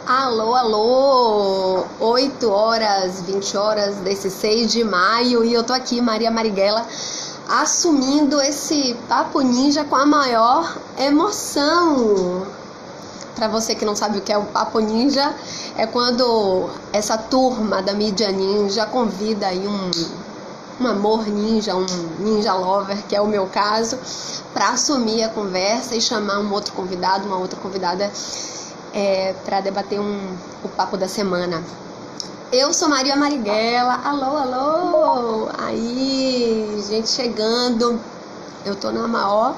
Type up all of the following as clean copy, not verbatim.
Alô, alô! 8 horas, 20 horas desse 6 de maio e eu tô aqui, Maria Marighella, assumindo esse Papo Ninja com a maior emoção. Para você que não sabe o que é o Papo Ninja, é quando essa turma da mídia ninja convida aí um amor ninja, um ninja lover, que é o meu caso, para assumir a conversa e chamar um outro convidado, uma outra convidada para debater o papo da semana. Eu sou Maria Marighella, alô, alô, aí, gente chegando, eu tô na maior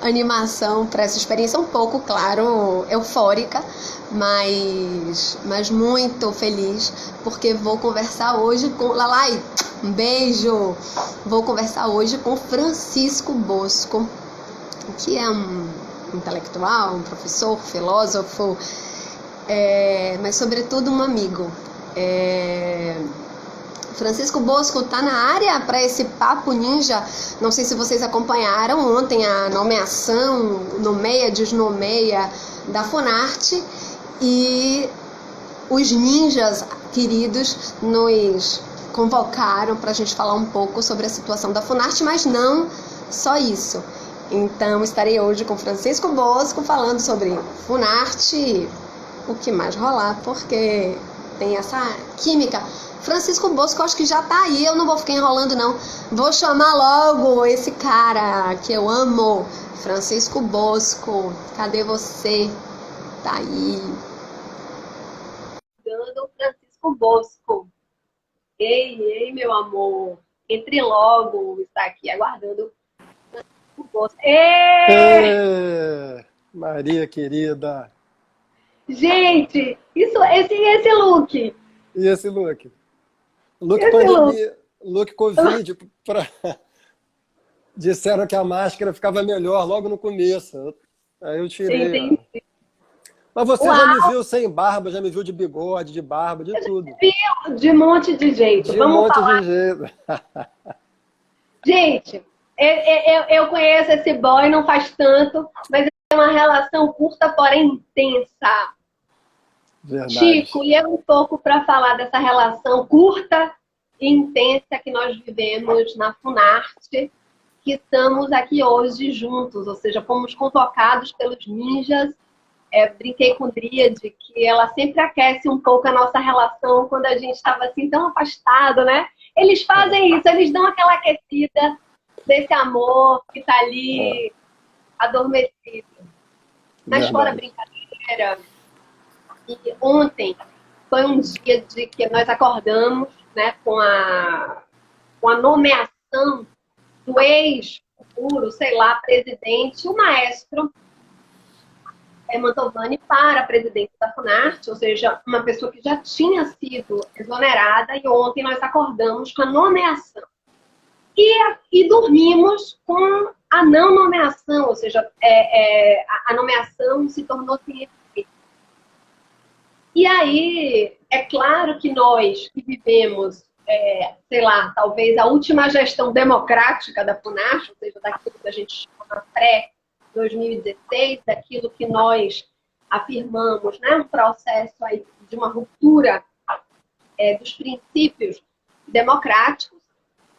animação para essa experiência, um pouco, claro, eufórica, mas muito feliz, porque vou conversar hoje com Lalai, um beijo, vou conversar hoje com Francisco Bosco, que é um intelectual, um professor, filósofo, mas sobretudo um amigo. Francisco Bosco está na área para esse Papo Ninja. Não sei se vocês acompanharam ontem a nomeação, nomeia, desnomeia da Funarte, e os ninjas queridos nos convocaram para a gente falar um pouco sobre a situação da Funarte, mas não só isso. Então estarei hoje com Francisco Bosco falando sobre Funarte, o que mais rolar, porque tem essa química. Francisco Bosco, acho que já tá aí, eu não vou ficar enrolando não. Vou chamar logo esse cara que eu amo, Francisco Bosco. Cadê você? Tá aí. Dando Francisco Bosco. Ei, ei, meu amor. Entre logo, está aqui aguardando o Bosco. Ei! Maria querida. Gente, esse look. E esse look? Look Esse look. pandemia, look Covid. Disseram que a máscara ficava melhor logo no começo. Aí eu tirei. Ó. Entendi. Mas você já me Uau! viu sem barba, já me viu de bigode, de barba, de tudo. Viu? De um monte de jeito. De um Vamos monte falar. de jeito. Gente, eu conheço esse boy, não faz tanto, mas é uma relação curta, porém intensa. Verdade. Chico, e é um pouco para falar dessa relação curta e intensa que nós vivemos na Funarte, que estamos aqui hoje juntos, ou seja, fomos convocados pelos ninjas. Brinquei com Dríade que ela sempre aquece um pouco a nossa relação quando a gente estava assim tão afastado, né? Eles fazem isso, eles dão aquela aquecida desse amor que está ali adormecido. Mas fora Verdade. brincadeira, e ontem foi um dia de que nós acordamos, né, com a nomeação do ex-futuro, sei lá, presidente, o maestro Mantovani para presidente da Funarte, ou seja, uma pessoa que já tinha sido exonerada, e ontem nós acordamos com a nomeação. E dormimos com a não nomeação, ou seja, a nomeação se tornou sem efeito. E aí, é claro que nós que vivemos, sei lá, talvez a última gestão democrática da Funarte, ou seja, daquilo que a gente chama pré-2016, daquilo que nós afirmamos, né, um processo aí de uma ruptura dos princípios democráticos.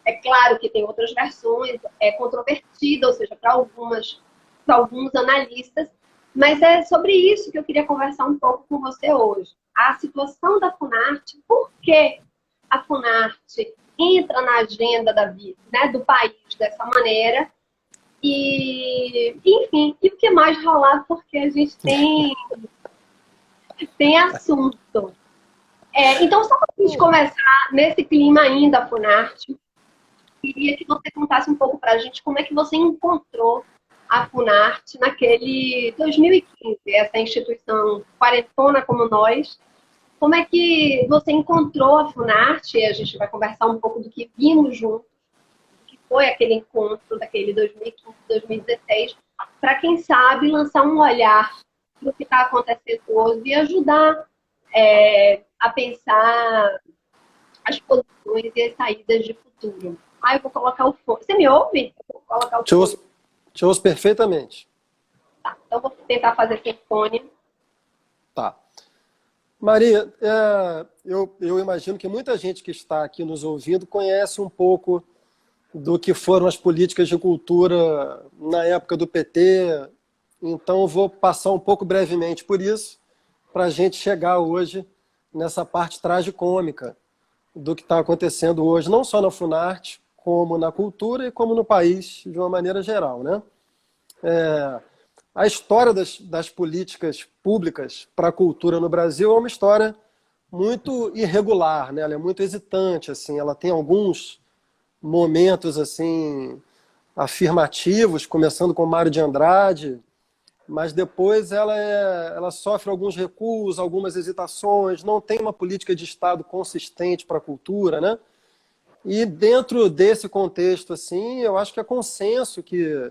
É claro que tem outras versões, é controvertida, ou seja, para alguns analistas, mas é sobre isso que eu queria conversar um pouco com você hoje. A situação da Funarte, por que a Funarte entra na agenda da vida, né, do país dessa maneira, e, enfim, e o que mais rolar, porque a gente tem assunto. Então, só para a gente começar nesse clima ainda, Funarte, queria que você contasse um pouco para a gente como é que você encontrou a Funarte naquele 2015, essa instituição quarentona como nós. Como é que você encontrou a Funarte? A gente vai conversar um pouco do que vimos juntos, do que foi aquele encontro daquele 2015, 2016, para quem sabe lançar um olhar para o que está acontecendo hoje e ajudar a pensar as posições e as saídas de futuro. Eu vou colocar o fone. Você me ouve? Eu vou colocar o fone. Te ouço perfeitamente. Tá, então vou tentar fazer sem fone. Tá. Maria, eu imagino que muita gente que está aqui nos ouvindo conhece um pouco do que foram as políticas de cultura na época do PT, então eu vou passar um pouco brevemente por isso, para a gente chegar hoje nessa parte tragicômica do que está acontecendo hoje, não só na Funarte, como na cultura e como no país de uma maneira geral, né? A história das políticas públicas para a cultura no Brasil é uma história muito irregular, né? Ela é muito hesitante, assim, ela tem alguns momentos assim afirmativos, começando com Mário de Andrade, mas depois ela sofre alguns recuos, algumas hesitações, não tem uma política de Estado consistente para a cultura, né? E dentro desse contexto, assim, eu acho que é consenso que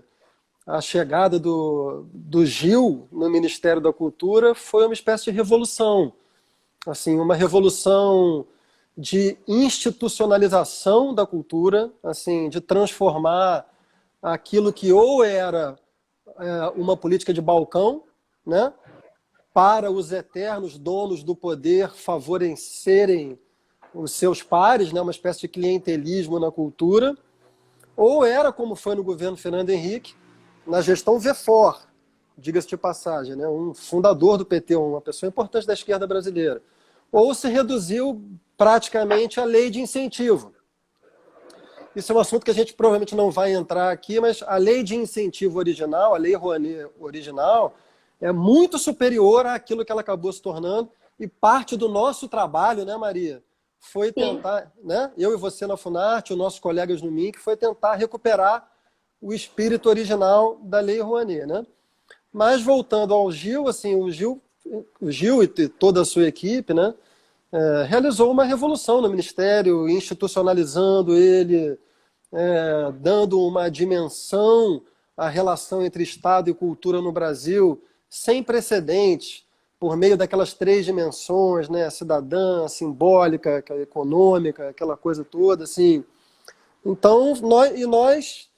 a chegada do Gil no Ministério da Cultura foi uma espécie de revolução, assim, uma revolução de institucionalização da cultura, assim, de transformar aquilo que ou era uma política de balcão, né, para os eternos donos do poder favorecerem os seus pares, né, uma espécie de clientelismo na cultura, ou era, como foi no governo Fernando Henrique, na gestão Vefor, diga-se de passagem, né, um fundador do PT, uma pessoa importante da esquerda brasileira, ou se reduziu praticamente à lei de incentivo. Isso é um assunto que a gente provavelmente não vai entrar aqui, mas a lei de incentivo original, a lei Rouanet original, é muito superior àquilo que ela acabou se tornando, e parte do nosso trabalho, né, Maria, foi tentar, né, eu e você na Funarte, os nossos colegas no MINC, foi tentar recuperar o espírito original da lei Rouanet, né? Mas voltando ao Gil, assim, o Gil e toda a sua equipe, né, realizou uma revolução no Ministério, institucionalizando ele, dando uma dimensão à relação entre Estado e cultura no Brasil sem precedentes, por meio daquelas 3 dimensões, né, a cidadã, a simbólica, a econômica, aquela coisa toda, assim. Então, nós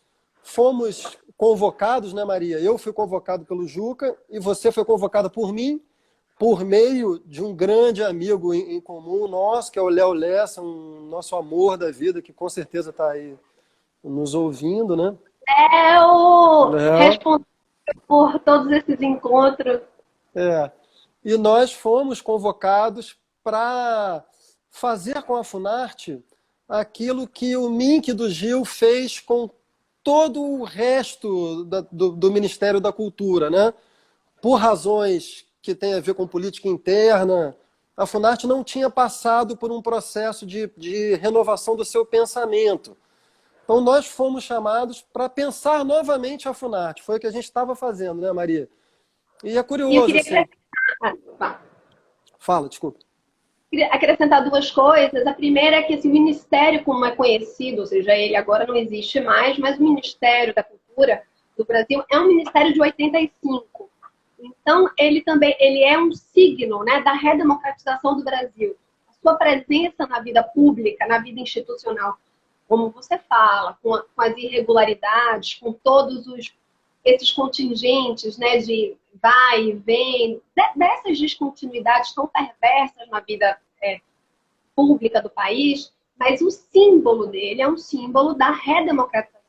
fomos convocados, né, Maria? Eu fui convocado pelo Juca e você foi convocada por mim, por meio de um grande amigo em comum nosso, que é o Léo Lessa, um nosso amor da vida, que com certeza está aí nos ouvindo, né? É o Léo. responsável por todos esses encontros. E nós fomos convocados para fazer com a Funarte aquilo que o MINC do Gil fez com todo o resto do Ministério da Cultura, né? Por razões que têm a ver com política interna, a Funarte não tinha passado por um processo de renovação do seu pensamento. Então nós fomos chamados para pensar novamente a Funarte. Foi o que a gente estava fazendo, né, Maria? E é E eu curioso, queria assim... Fala, desculpa. queria acrescentar 2 coisas. A primeira é que esse ministério, como é conhecido, ou seja, ele agora não existe mais, mas o Ministério da Cultura do Brasil é um ministério de 85. Então, ele é um signo, né, da redemocratização do Brasil. A sua presença na vida pública, na vida institucional, como você fala, com as irregularidades, com todos esses contingentes, né, de vai e vem, dessas descontinuidades tão perversas na vida pública do país, mas o símbolo dele é um símbolo da redemocratização.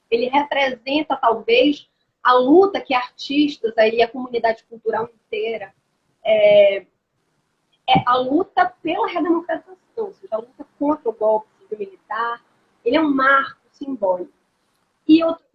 Ele representa, talvez, a luta que artistas e a comunidade cultural inteira a luta pela redemocratização, ou seja, a luta contra o golpe civil-militar. Ele é um marco simbólico.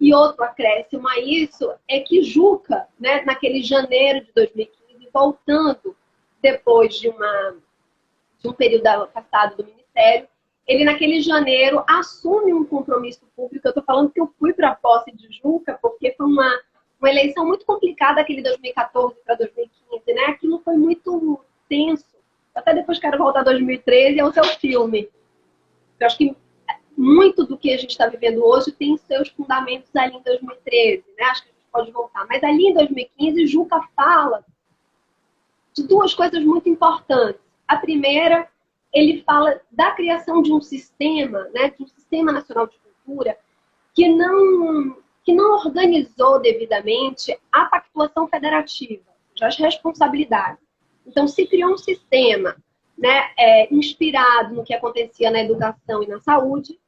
E outro acréscimo a isso é que Juca, né, naquele janeiro de 2015, voltando depois de um período afastado do Ministério, ele naquele janeiro assume um compromisso público. Eu estou falando que eu fui para a posse de Juca porque foi uma eleição muito complicada, aquele 2014 para 2015, né? Aquilo foi muito tenso. Até depois quero voltar a 2013 é o seu filme. Eu acho que muito do que a gente está vivendo hoje tem seus fundamentos ali em 2013, né? Acho que a gente pode voltar. Mas ali em 2015, Juca fala de 2 coisas muito importantes. A primeira, ele fala da criação de um sistema, né, de um sistema nacional de cultura que não organizou devidamente a pactuação federativa, as responsabilidades. Então, se criou um sistema, né, inspirado no que acontecia na educação e na saúde,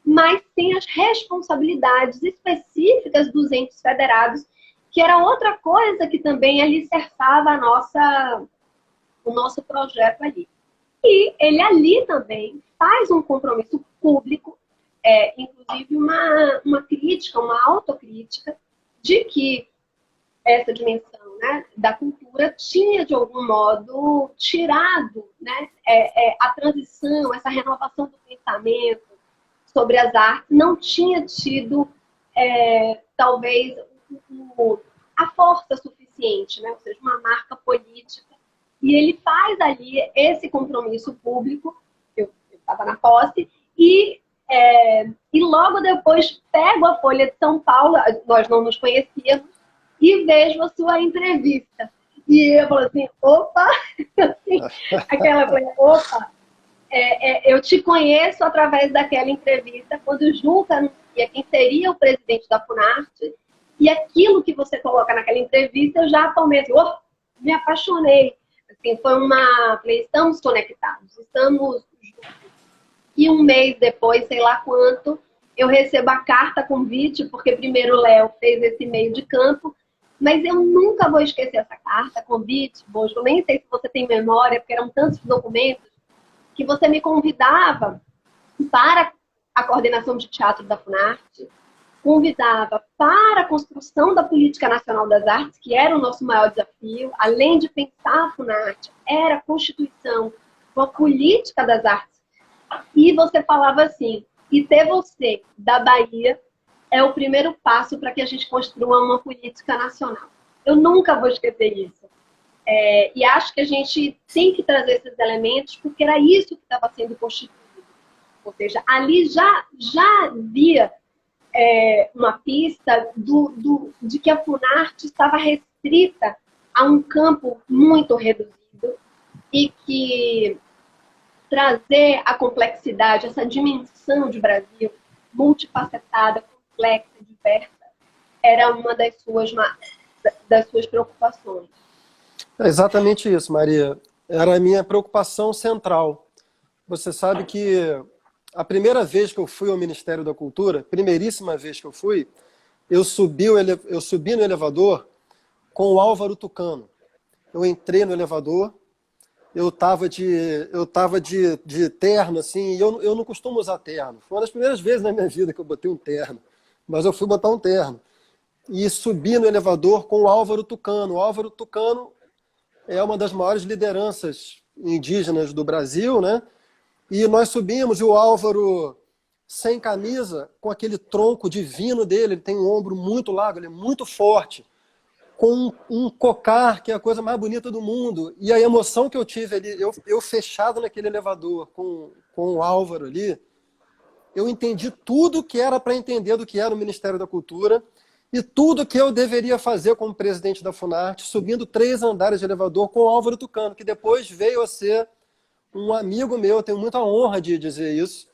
mas sem as responsabilidades específicas dos entes federados, que era outra coisa que também alicerçava o nosso projeto ali. E ele ali também faz um compromisso público, inclusive uma crítica, uma autocrítica, de que essa dimensão, né, da cultura tinha, de algum modo, tirado, né, a transição, essa renovação do pensamento sobre as artes, não tinha tido, talvez, a força suficiente, né, ou seja, uma marca política. E ele faz ali esse compromisso público, eu estava na posse, e logo depois pego a Folha de São Paulo, nós não nos conhecíamos, e vejo a sua entrevista. E eu falo assim, opa! Aquela coisa, opa! Eu te conheço através daquela entrevista, quando o Juca anuncia quem seria o presidente da Funarte, e aquilo que você coloca naquela entrevista, eu já atualmente, me apaixonei. Assim, falei, estamos conectados, estamos juntos. E um mês depois, sei lá quanto, eu recebo a carta convite, porque primeiro o Léo fez esse meio de campo, mas eu nunca vou esquecer essa carta, convite, Bosco, nem sei se você tem memória, porque eram tantos documentos, que você me convidava para a coordenação de teatro da Funarte, convidava para a construção da Política Nacional das Artes, que era o nosso maior desafio, além de pensar a Funarte, era a constituição, uma política das artes. E você falava assim, e ter você da Bahia é o primeiro passo para que a gente construa uma política nacional. Eu nunca vou esquecer isso. E acho que a gente tem que trazer esses elementos, porque era isso que estava sendo constituído. Ou seja, ali já havia uma pista de que a Funarte estava restrita a um campo muito reduzido e que trazer a complexidade, essa dimensão de Brasil multifacetada, complexa, diversa, era uma das suas preocupações. É exatamente isso, Maria. Era a minha preocupação central. Você sabe que a primeira vez que eu fui ao Ministério da Cultura, primeiríssima vez que eu fui, eu subi no elevador com o Álvaro Tucano. Eu entrei no elevador, eu estava de terno, assim, e eu não costumo usar terno. Foi uma das primeiras vezes na minha vida que eu botei um terno, mas eu fui botar um terno. E subi no elevador com o Álvaro Tucano. O Álvaro Tucano é uma das maiores lideranças indígenas do Brasil, né? E nós subimos, e o Álvaro, sem camisa, com aquele tronco divino dele, ele tem um ombro muito largo, ele é muito forte, com um cocar, que é a coisa mais bonita do mundo. E a emoção que eu tive ali, eu fechado naquele elevador com o Álvaro ali, eu entendi tudo que era para entender do que era o Ministério da Cultura e tudo que eu deveria fazer como presidente da Funarte, subindo 3 andares de elevador com o Álvaro Tucano, que depois veio a ser um amigo meu, eu tenho muita honra de dizer isso.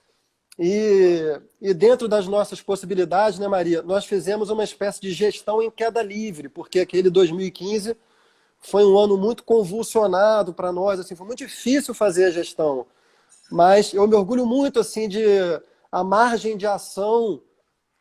E dentro das nossas possibilidades, né, Maria, nós fizemos uma espécie de gestão em queda livre, porque aquele 2015 foi um ano muito convulsionado para nós, assim, foi muito difícil fazer a gestão. Mas eu me orgulho muito assim, de a margem de ação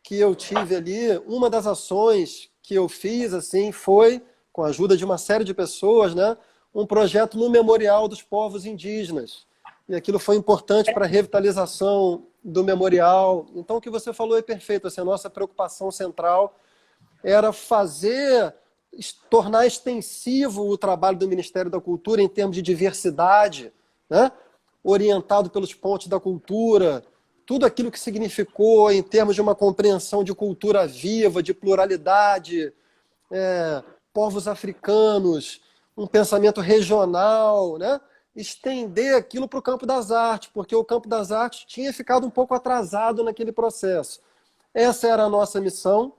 que eu tive ali. Uma das ações que eu fiz assim, foi, com a ajuda de uma série de pessoas, né, um projeto no Memorial dos Povos Indígenas. E aquilo foi importante para a revitalização do memorial. Então, o que você falou é perfeito. Assim, a nossa preocupação central era tornar extensivo o trabalho do Ministério da Cultura em termos de diversidade, né? Orientado pelos pontos da cultura, tudo aquilo que significou em termos de uma compreensão de cultura viva, de pluralidade, povos africanos, um pensamento regional, né? Estender aquilo para o campo das artes, porque o campo das artes tinha ficado um pouco atrasado naquele processo. Essa era a nossa missão.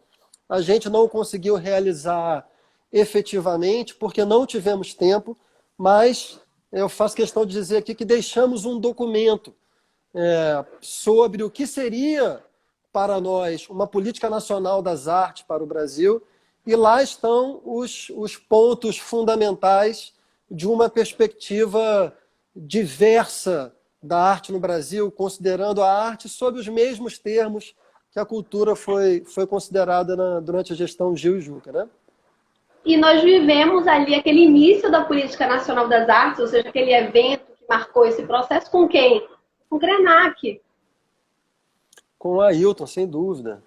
A gente não conseguiu realizar efetivamente, porque não tivemos tempo, mas eu faço questão de dizer aqui que deixamos um documento sobre o que seria para nós uma política nacional das artes para o Brasil, e lá estão os pontos fundamentais de uma perspectiva diversa da arte no Brasil, considerando a arte sob os mesmos termos que a cultura foi considerada durante a gestão Gil e Juca, né? E nós vivemos ali aquele início da Política Nacional das Artes, ou seja, aquele evento que marcou esse processo com quem? Com o Krenak. Com a Ailton, sem dúvida.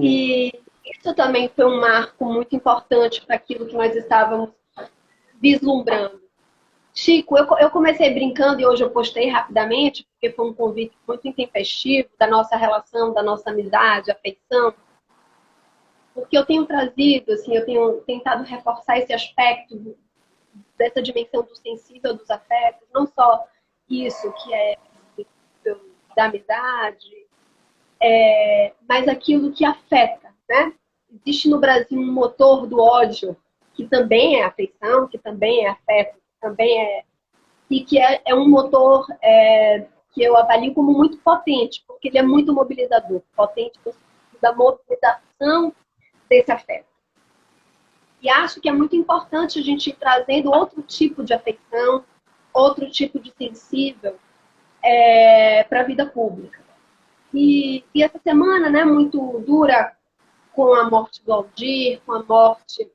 E isso também foi um marco muito importante para aquilo que nós estávamos vislumbrando. Chico, eu comecei brincando e hoje eu postei rapidamente, porque foi um convite muito intempestivo da nossa relação, da nossa amizade, afeição. Porque eu tenho trazido, assim, eu tenho tentado reforçar esse aspecto dessa dimensão do sensível dos afetos, não só isso que é da amizade, mas aquilo que afeta, né? Existe no Brasil um motor do ódio, que também é afeição, que também é afeto, que também e que é um motor que eu avalio como muito potente, porque ele é muito mobilizador, potente no sentido da mobilização desse afeto. E acho que é muito importante a gente ir trazendo outro tipo de afeição, outro tipo de sensível para a vida pública. E essa semana, né, muito dura, com a morte do Aldir, com a morte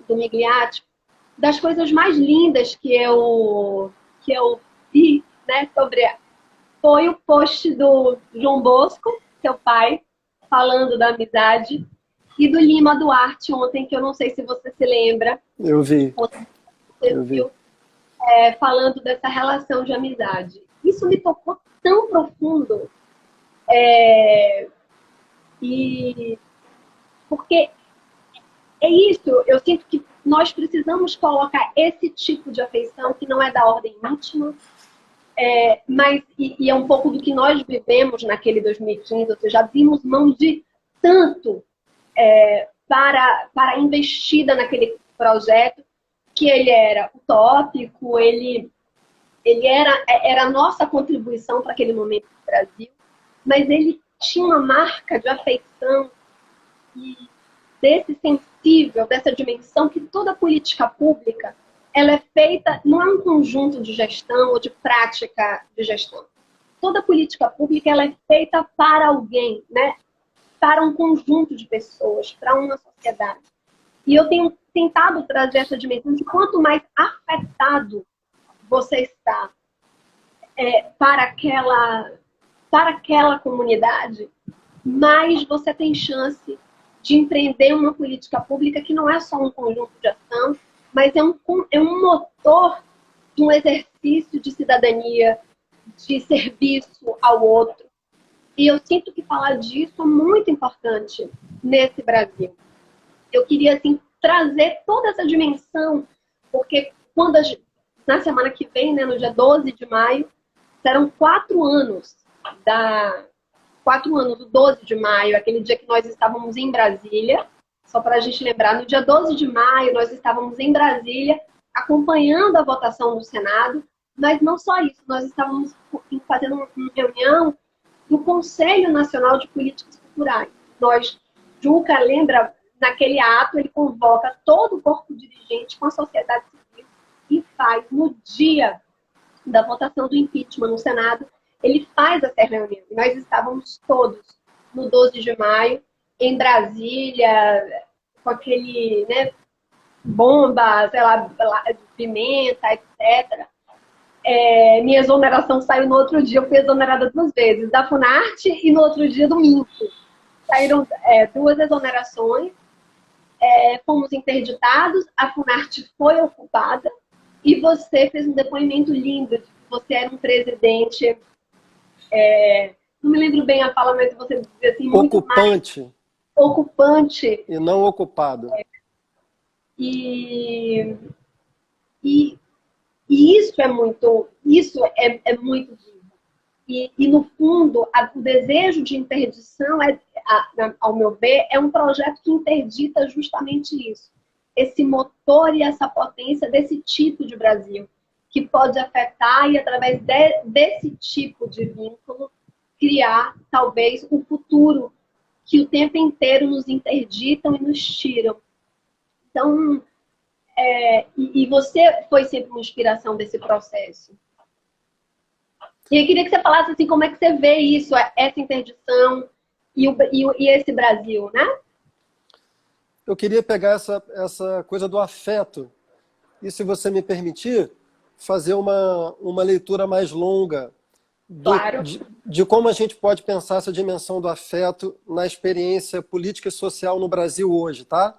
do Migliatti, das coisas mais lindas que eu vi, né, foi o post do João Bosco, seu pai, falando da amizade, e do Lima Duarte ontem, que eu não sei se você se lembra. Eu vi. Você viu, falando dessa relação de amizade. Isso me tocou tão profundo. E porque é isso, eu sinto que nós precisamos colocar esse tipo de afeição que não é da ordem íntima, mas é um pouco do que nós vivemos naquele 2015, ou seja, abrimos mão de tanto para a investida naquele projeto, que ele era utópico, ele era a nossa contribuição para aquele momento do Brasil, mas ele tinha uma marca de afeição e desse sensível, dessa dimensão que toda política pública ela é feita, não é um conjunto de gestão ou de prática de gestão. Toda política pública ela é feita para alguém, né? Para um conjunto de pessoas, para uma sociedade. E eu tenho tentado trazer essa dimensão de quanto mais afetado você está para aquela comunidade, mais você tem chance de empreender uma política pública que não é só um conjunto de ação, mas é um motor de um exercício de cidadania, de serviço ao outro. E eu sinto que falar disso é muito importante nesse Brasil. Eu queria, assim, trazer toda essa dimensão, porque na semana que vem, né, no dia 12 de maio, serão 4 anos do 12 de maio, aquele dia que nós estávamos em Brasília. Só para a gente lembrar, no dia 12 de maio nós estávamos em Brasília acompanhando a votação no Senado, mas não só isso, nós estávamos fazendo uma reunião do Conselho Nacional de Políticas Culturais. Juca lembra, naquele ato, ele convoca todo o corpo dirigente com a sociedade civil e faz, no dia da votação do impeachment no Senado, ele faz essa reunião. E nós estávamos todos no 12 de maio, em Brasília, com aquele, né, bomba, sei lá, pimenta, etc. Minha exoneração saiu no outro dia, eu fui exonerada 2 vezes, da Funarte e no outro dia do Minto. Saíram 2 exonerações, fomos interditados, a Funarte foi ocupada e você fez um depoimento lindo de que você era um presidente, não me lembro bem a fala, mas você dizia assim, muito ocupante. Ocupante. E não ocupado. E isso é muito vivo. E no fundo, o desejo de interdição, ao meu ver, é um projeto que interdita justamente isso. Esse motor e essa potência desse tipo de Brasil, que pode afetar e, através desse tipo de vínculo, criar, talvez, o futuro que o tempo inteiro nos interditam e nos tiram. Então, E você foi sempre uma inspiração desse processo. E eu queria que você falasse assim, como é que você vê isso, essa interdição e esse Brasil, né? Eu queria pegar essa coisa do afeto e, se você me permitir, fazer uma leitura mais longa Claro. de como a gente pode pensar essa dimensão do afeto na experiência política e social no Brasil hoje, tá?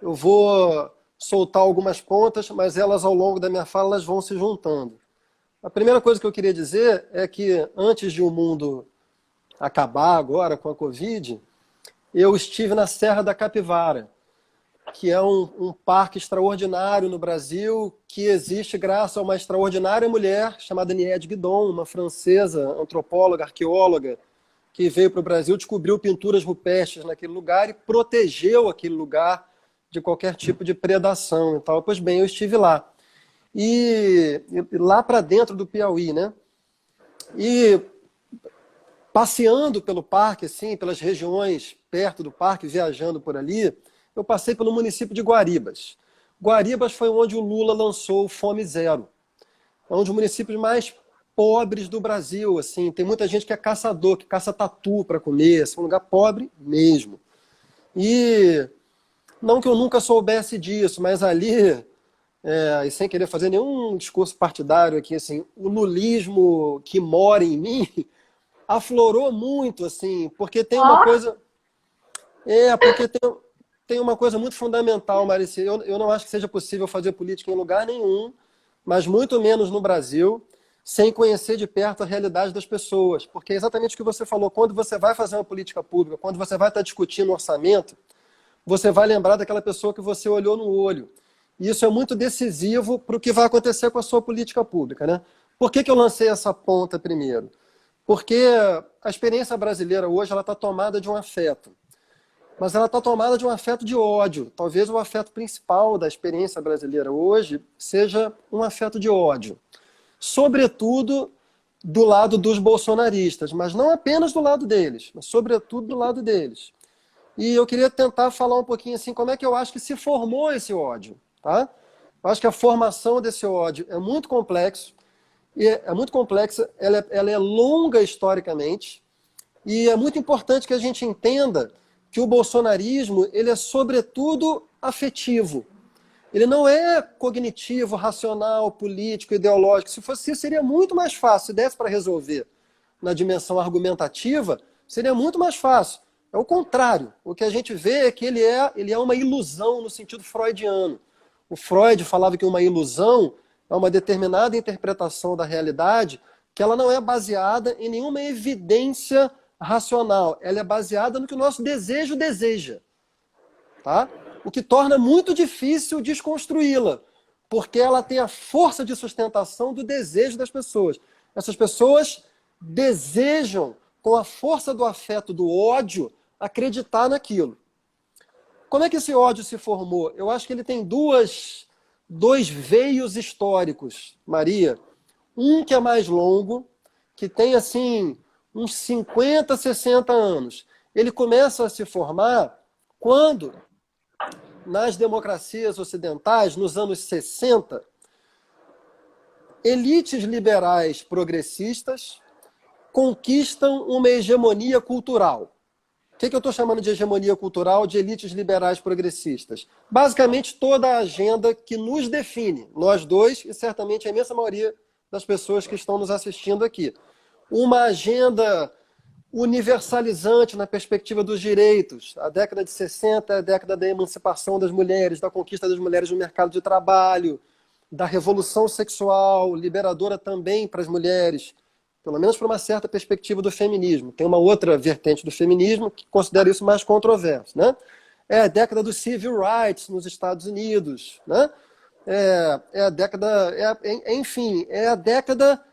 Eu vou soltar algumas pontas, mas elas, ao longo da minha fala, elas vão se juntando. A primeira coisa que eu queria dizer é que, antes de o mundo acabar agora com a Covid, eu estive na Serra da Capivara, que é um parque extraordinário no Brasil, que existe graças a uma extraordinária mulher chamada Niede Guidon, uma francesa, antropóloga, arqueóloga, que veio para o Brasil, descobriu pinturas rupestres naquele lugar e protegeu aquele lugar de qualquer tipo de predação e tal. Pois bem, eu estive lá. E lá para dentro do Piauí, né? E passeando pelo parque, assim, pelas regiões perto do parque, viajando por ali, eu passei pelo município de Guaribas. Guaribas foi onde o Lula lançou o Fome Zero. É um dos municípios mais pobres do Brasil, assim. Tem muita gente que é caçador, que caça tatu para comer. É um lugar pobre mesmo. E não que eu nunca soubesse disso, mas ali, e sem querer fazer nenhum discurso partidário aqui, assim, o lulismo que mora em mim aflorou muito, assim, porque tem uma coisa... porque tem uma coisa muito fundamental, Marici. Eu não acho que seja possível fazer política em lugar nenhum, mas muito menos no Brasil, sem conhecer de perto a realidade das pessoas. Porque é exatamente o que você falou. Quando você vai fazer uma política pública, quando você vai estar discutindo orçamento, você vai lembrar daquela pessoa que você olhou no olho. E isso é muito decisivo para o que vai acontecer com a sua política pública, né? Por que eu lancei essa ponta primeiro? Porque a experiência brasileira hoje ela está tomada de um afeto. Mas ela está tomada de um afeto de ódio. Talvez o afeto principal da experiência brasileira hoje seja um afeto de ódio. Sobretudo do lado dos bolsonaristas, mas não apenas do lado deles, mas sobretudo do lado deles. E eu queria tentar falar um pouquinho assim, como é que eu acho que se formou esse ódio, tá? Eu acho que a formação desse ódio é muito complexo, e é muito complexa, ela é longa historicamente, e é muito importante que a gente entenda que o bolsonarismo ele é sobretudo afetivo. Ele não é cognitivo, racional, político, ideológico. Se fosse isso, seria muito mais fácil. Se desse para resolver na dimensão argumentativa, seria muito mais fácil. É o contrário. O que a gente vê é que ele é uma ilusão no sentido freudiano. O Freud falava que uma ilusão é uma determinada interpretação da realidade que ela não é baseada em nenhuma evidência racional. Ela é baseada no que o nosso desejo deseja. Tá? O que torna muito difícil desconstruí-la, porque ela tem a força de sustentação do desejo das pessoas. Essas pessoas desejam, com a força do afeto, do ódio, acreditar naquilo. Como é que esse ódio se formou? Eu acho que ele tem dois veios históricos, Maria. Um que é mais longo, que tem assim uns 50, 60 anos. Ele começa a se formar quando, nas democracias ocidentais, nos anos 60, elites liberais progressistas conquistam uma hegemonia cultural. O que eu estou chamando de hegemonia cultural de elites liberais progressistas? Basicamente, toda a agenda que nos define, nós dois e certamente a imensa maioria das pessoas que estão nos assistindo aqui. Uma agenda universalizante na perspectiva dos direitos. A década de 60 é a década da emancipação das mulheres, da conquista das mulheres no mercado de trabalho, da revolução sexual, liberadora também para as mulheres, pelo menos para uma certa perspectiva do feminismo. Tem uma outra vertente do feminismo que considera isso mais controverso, né? É a década dos civil rights nos Estados Unidos, né? É a década, enfim, é a década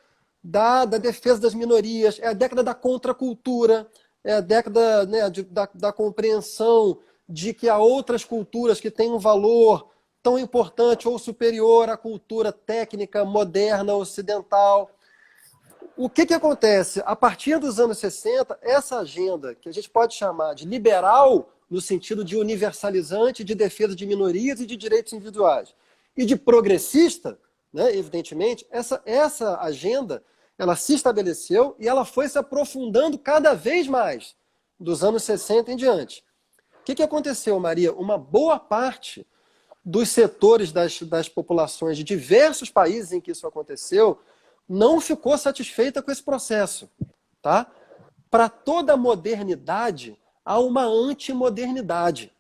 da defesa das minorias, é a década da contracultura, é a década, né, da compreensão de que há outras culturas que têm um valor tão importante ou superior à cultura técnica, moderna, ocidental. O que acontece? A partir dos anos 60, essa agenda, que a gente pode chamar de liberal no sentido de universalizante, de defesa de minorias e de direitos individuais. E de progressista, né, evidentemente, essa agenda ela se estabeleceu e ela foi se aprofundando cada vez mais dos anos 60 em diante. O que aconteceu, Maria? Uma boa parte dos setores das populações de diversos países em que isso aconteceu não ficou satisfeita com esse processo. Tá? Para toda modernidade, há uma antimodernidade.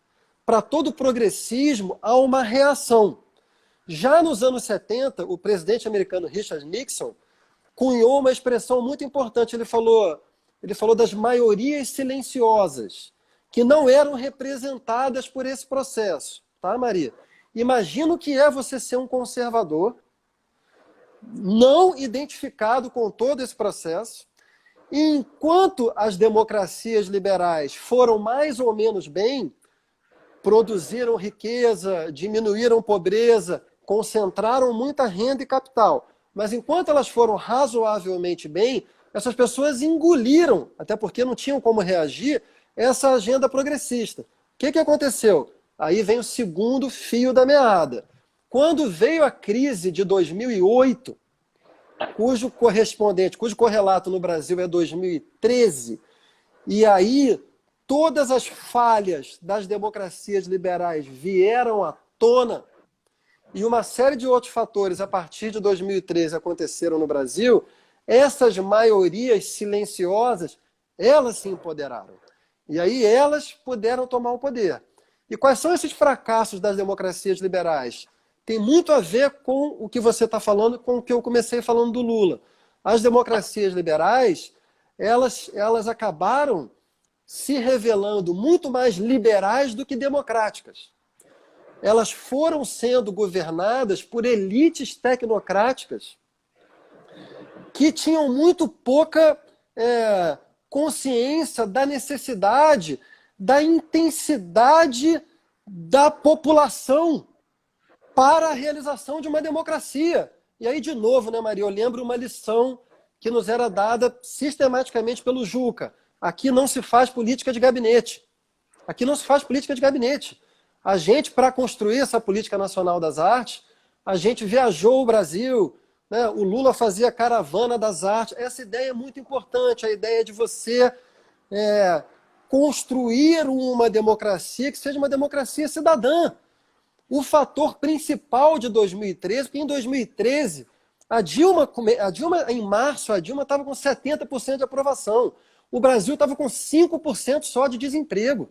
Para todo progressismo, há uma reação. Já nos anos 70, o presidente americano Richard Nixon cunhou uma expressão muito importante. Ele falou das maiorias silenciosas, que não eram representadas por esse processo. Tá, Maria? Imagina o que é você ser um conservador, não identificado com todo esse processo, e enquanto as democracias liberais foram mais ou menos bem, produziram riqueza, diminuíram pobreza, concentraram muita renda e capital, mas enquanto elas foram razoavelmente bem, essas pessoas engoliram, até porque não tinham como reagir, essa agenda progressista. O que aconteceu? Aí vem o segundo fio da meada. Quando veio a crise de 2008, cujo correlato no Brasil é 2013, e aí todas as falhas das democracias liberais vieram à tona, e uma série de outros fatores a partir de 2013 aconteceram no Brasil, essas maiorias silenciosas, elas se empoderaram. E aí elas puderam tomar o poder. E quais são esses fracassos das democracias liberais? Tem muito a ver com o que você está falando, com o que eu comecei falando do Lula. As democracias liberais, elas acabaram se revelando muito mais liberais do que democráticas. Elas foram sendo governadas por elites tecnocráticas que tinham muito pouca consciência da necessidade, da intensidade da população para a realização de uma democracia. E aí, de novo, né, Maria, eu lembro uma lição que nos era dada sistematicamente pelo Juca. Aqui não se faz política de gabinete. Aqui não se faz política de gabinete. A gente, para construir essa política nacional das artes, a gente viajou o Brasil, né? O Lula fazia a caravana das artes. Essa ideia é muito importante, a ideia de você construir uma democracia que seja uma democracia cidadã. O fator principal de 2013, porque em 2013, a Dilma, em março, a Dilma estava com 70% de aprovação. O Brasil estava com 5% só de desemprego.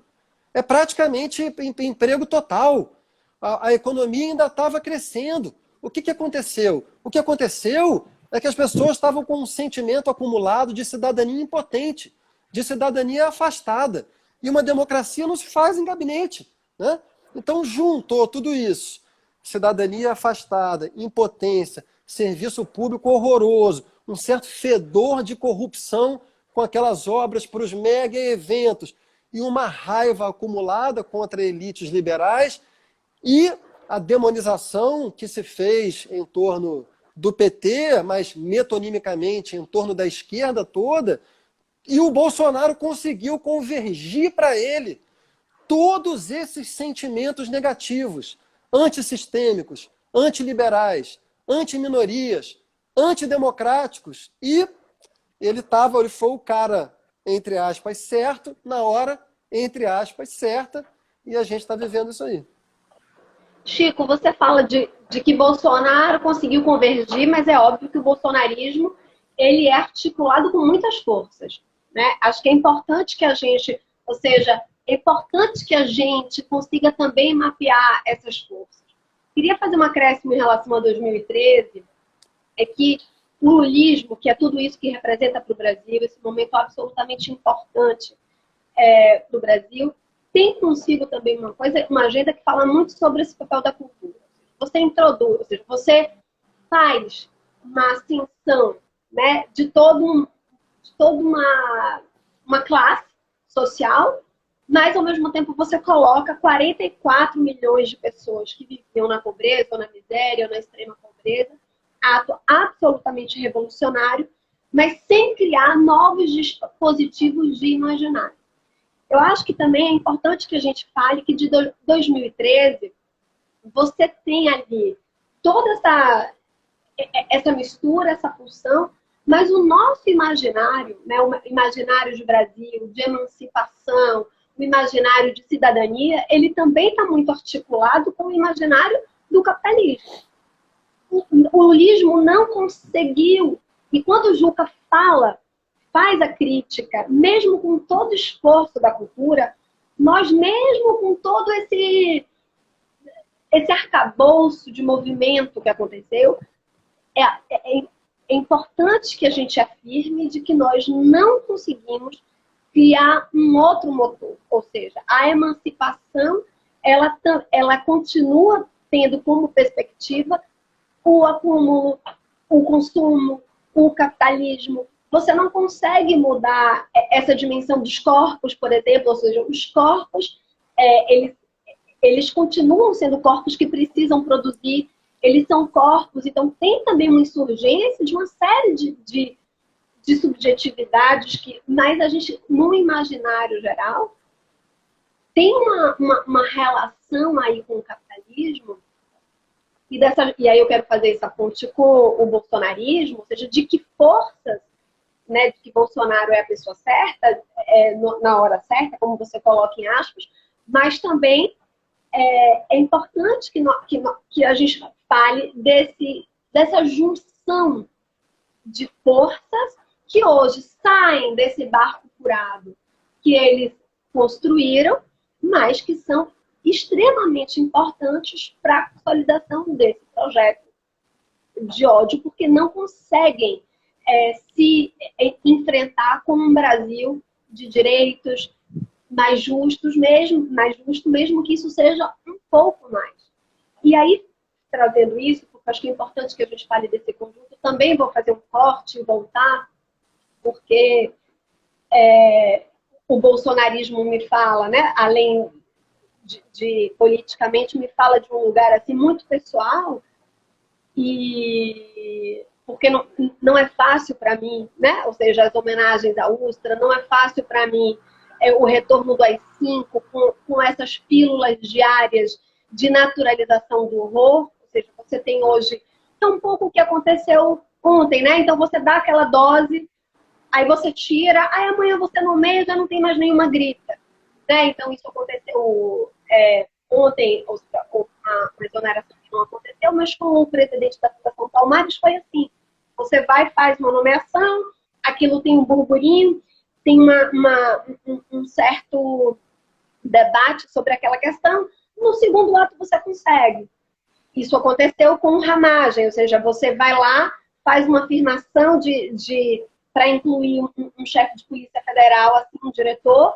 É praticamente emprego total. A economia ainda estava crescendo. O que aconteceu? O que aconteceu é que as pessoas estavam com um sentimento acumulado de cidadania impotente, de cidadania afastada. E uma democracia não se faz em gabinete, né? Então juntou tudo isso. Cidadania afastada, impotência, serviço público horroroso, um certo fedor de corrupção com aquelas obras para os mega eventos, e uma raiva acumulada contra elites liberais e a demonização que se fez em torno do PT, mas metonimicamente em torno da esquerda toda, e o Bolsonaro conseguiu convergir para ele todos esses sentimentos negativos, antissistêmicos, antiliberais, antiminorias, antidemocráticos, e ele foi o cara, entre aspas, certo, na hora, entre aspas, certa, e a gente está vivendo isso aí. Chico, você fala de que Bolsonaro conseguiu convergir, mas é óbvio que o bolsonarismo ele é articulado com muitas forças, né? Acho que é importante que a gente, ou seja, é importante que a gente consiga também mapear essas forças. Queria fazer um acréscimo em relação a 2013, é que o lulismo, que é tudo isso que representa para o Brasil, esse momento absolutamente importante do Brasil, tem consigo também uma agenda que fala muito sobre esse papel da cultura. Você introduz, ou seja, você faz uma ascensão, né, de toda uma classe social, mas ao mesmo tempo você coloca 44 milhões de pessoas que viviam na pobreza, ou na miséria, ou na extrema pobreza, ato absolutamente revolucionário, mas sem criar novos dispositivos de imaginário. Eu acho que também é importante que a gente fale que de 2013 você tem ali toda essa mistura, essa função, mas o nosso imaginário, né, o imaginário de Brasil, de emancipação, o imaginário de cidadania, ele também está muito articulado com o imaginário do capitalismo. O lulismo não conseguiu, e quando o Juca faz a crítica, mesmo com todo o esforço da cultura, nós mesmo com todo esse arcabouço de movimento que aconteceu, é importante que a gente afirme de que nós não conseguimos criar um outro motor. Ou seja, a emancipação, ela continua tendo como perspectiva o acúmulo, o consumo, o capitalismo. Você não consegue mudar essa dimensão dos corpos, por exemplo, ou seja, os corpos, eles continuam sendo corpos que precisam produzir, eles são corpos, então tem também uma insurgência de uma série de subjetividades, mas a gente, no imaginário geral, tem uma relação aí com o capitalismo, e aí eu quero fazer essa ponte com o bolsonarismo, ou seja, de que forças, né, de que Bolsonaro é a pessoa certa, na hora certa, como você coloca em aspas, mas também é importante que a gente fale dessa junção de forças que hoje saem desse barco furado que eles construíram, mas que são extremamente importantes para a consolidação desse projeto de ódio, porque não conseguem se enfrentar com um Brasil de direitos mais justos, mesmo que isso seja um pouco mais. E aí, trazendo isso, porque acho que é importante que a gente fale desse conjunto, também vou fazer um corte e voltar, porque o bolsonarismo me fala, né, além de politicamente, me fala de um lugar assim muito pessoal, e porque não é fácil para mim, né? Ou seja, as homenagens à Ustra, não é fácil para mim o retorno do AI-5 com essas pílulas diárias de naturalização do horror. Ou seja, você tem hoje um pouco o que aconteceu ontem, né? Então você dá aquela dose, aí você tira, aí amanhã você nomeia, já não tem mais nenhuma grita, né? Então isso aconteceu ontem, uma exoneração que não aconteceu, mas com o presidente da Fundação Palmares foi assim. Você vai, faz uma nomeação, aquilo tem um burburinho, tem um certo debate sobre aquela questão, no segundo ato você consegue. Isso aconteceu com ramagem, ou seja, você vai lá, faz uma afirmação para incluir um chefe de polícia federal, assim, um diretor,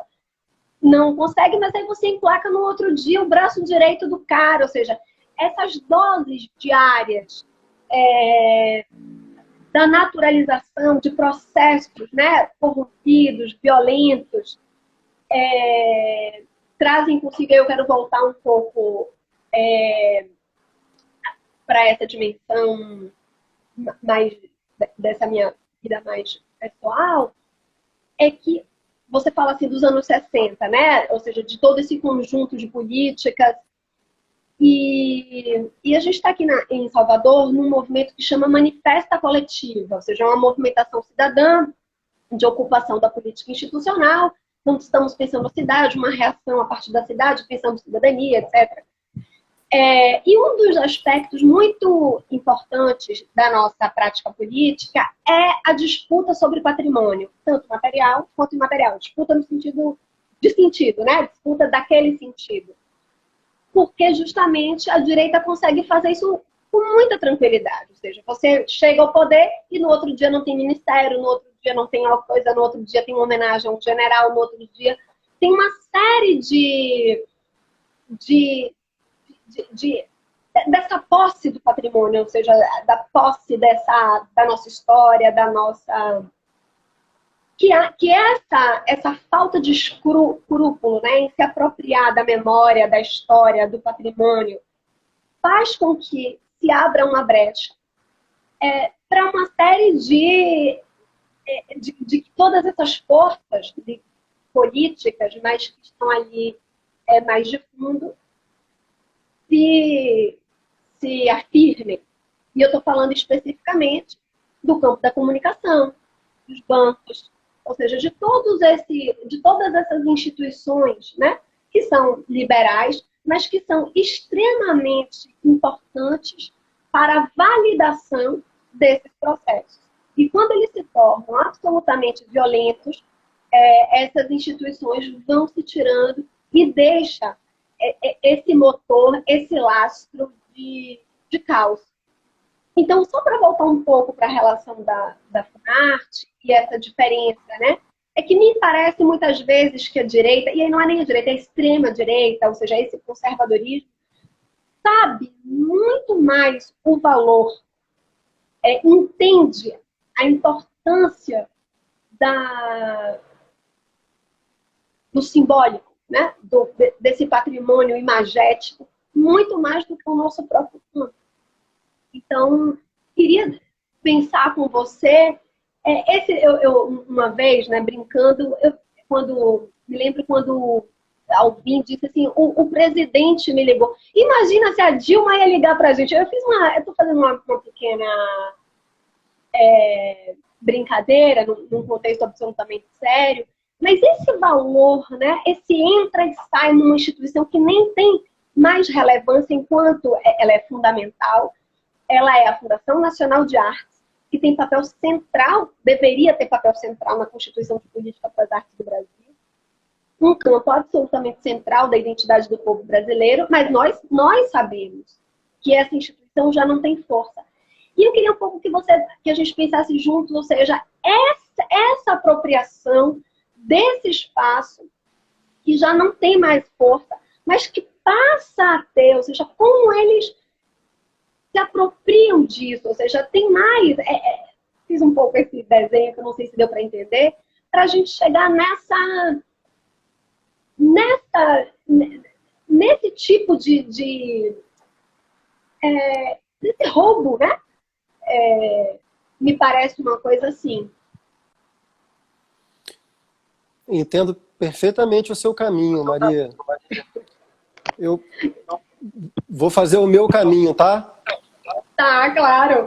não consegue, mas aí você emplaca no outro dia o braço direito do cara, ou seja, essas doses diárias da naturalização de processos, né, corrompidos, violentos, trazem consigo, eu quero voltar um pouco para essa dimensão mais dessa minha vida mais pessoal, é que você fala assim dos anos 60, né? Ou seja, de todo esse conjunto de políticas. E a gente está aqui em Salvador num movimento que chama Manifesta Coletiva, ou seja, uma movimentação cidadã de ocupação da política institucional. Então, estamos pensando a cidade, uma reação a partir da cidade, pensando cidadania, etc. E um dos aspectos muito importantes da nossa prática política é a disputa sobre patrimônio, tanto material quanto imaterial. Disputa no sentido de sentido, né? Disputa daquele sentido. Porque justamente a direita consegue fazer isso com muita tranquilidade. Ou seja, você chega ao poder e no outro dia não tem ministério, no outro dia não tem alguma coisa, no outro dia tem uma homenagem a um general, no outro dia tem uma série dessa posse do patrimônio, ou seja, da posse da nossa história, da nossa... Que essa falta de escrúpulo, né, em se apropriar da memória, da história, do patrimônio, faz com que se abra uma brecha para uma série de todas essas forças, políticas, mas que estão ali mais de fundo, se afirmem. E eu estou falando especificamente do campo da comunicação, dos bancos, ou seja, de todas essas instituições, né, que são liberais, mas que são extremamente importantes para a validação desses processos. E quando eles se tornam absolutamente violentos, essas instituições vão se tirando e deixa esse motor, esse lastro de caos. Então, só para voltar um pouco para a relação da Funarte e essa diferença, né? É que me parece muitas vezes que a direita, e aí não é nem a direita, é a extrema-direita, ou seja, esse conservadorismo, sabe muito mais o valor, entende a importância do simbólico, né? Desse patrimônio imagético, muito mais do que o nosso próprio campo. Então, queria pensar com você, uma vez, né, brincando, me lembro quando Alvin disse assim, o presidente me ligou. Imagina se a Dilma ia ligar para a gente. Eu estou fazendo uma pequena brincadeira, num contexto absolutamente sério, mas esse valor, né, esse entra e sai numa instituição que nem tem mais relevância enquanto ela é fundamental. Ela é a Fundação Nacional de Artes, que tem papel central, deveria ter papel central na Constituição de Política para as Artes do Brasil. Um campo absolutamente central da identidade do povo brasileiro, mas nós sabemos que essa instituição já não tem força. E eu queria um pouco que a gente pensasse juntos, ou seja, essa apropriação desse espaço que já não tem mais força, mas que passa a ter, ou seja, como eles se apropriam disso, ou seja, tem mais... fiz um pouco esse desenho, que eu não sei se deu para entender, para a gente chegar nesse tipo de roubo, né? Me parece uma coisa assim. Entendo perfeitamente o seu caminho, Maria. Eu vou fazer o meu caminho, tá? Tá, claro.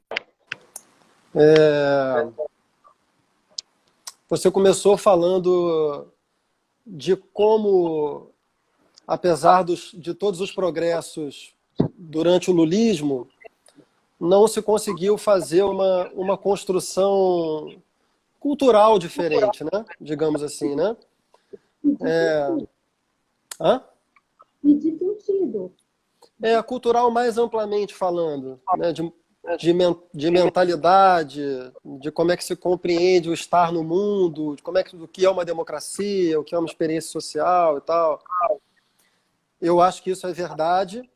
Você começou falando de como, apesar de todos os progressos durante o lulismo, não se conseguiu fazer uma construção cultural diferente, né? Digamos assim, né? E de sentido. Cultural mais amplamente falando, né? De mentalidade, de como é que se compreende o estar no mundo, de o que é uma democracia, o que é uma experiência social e tal. Eu acho que isso é verdade.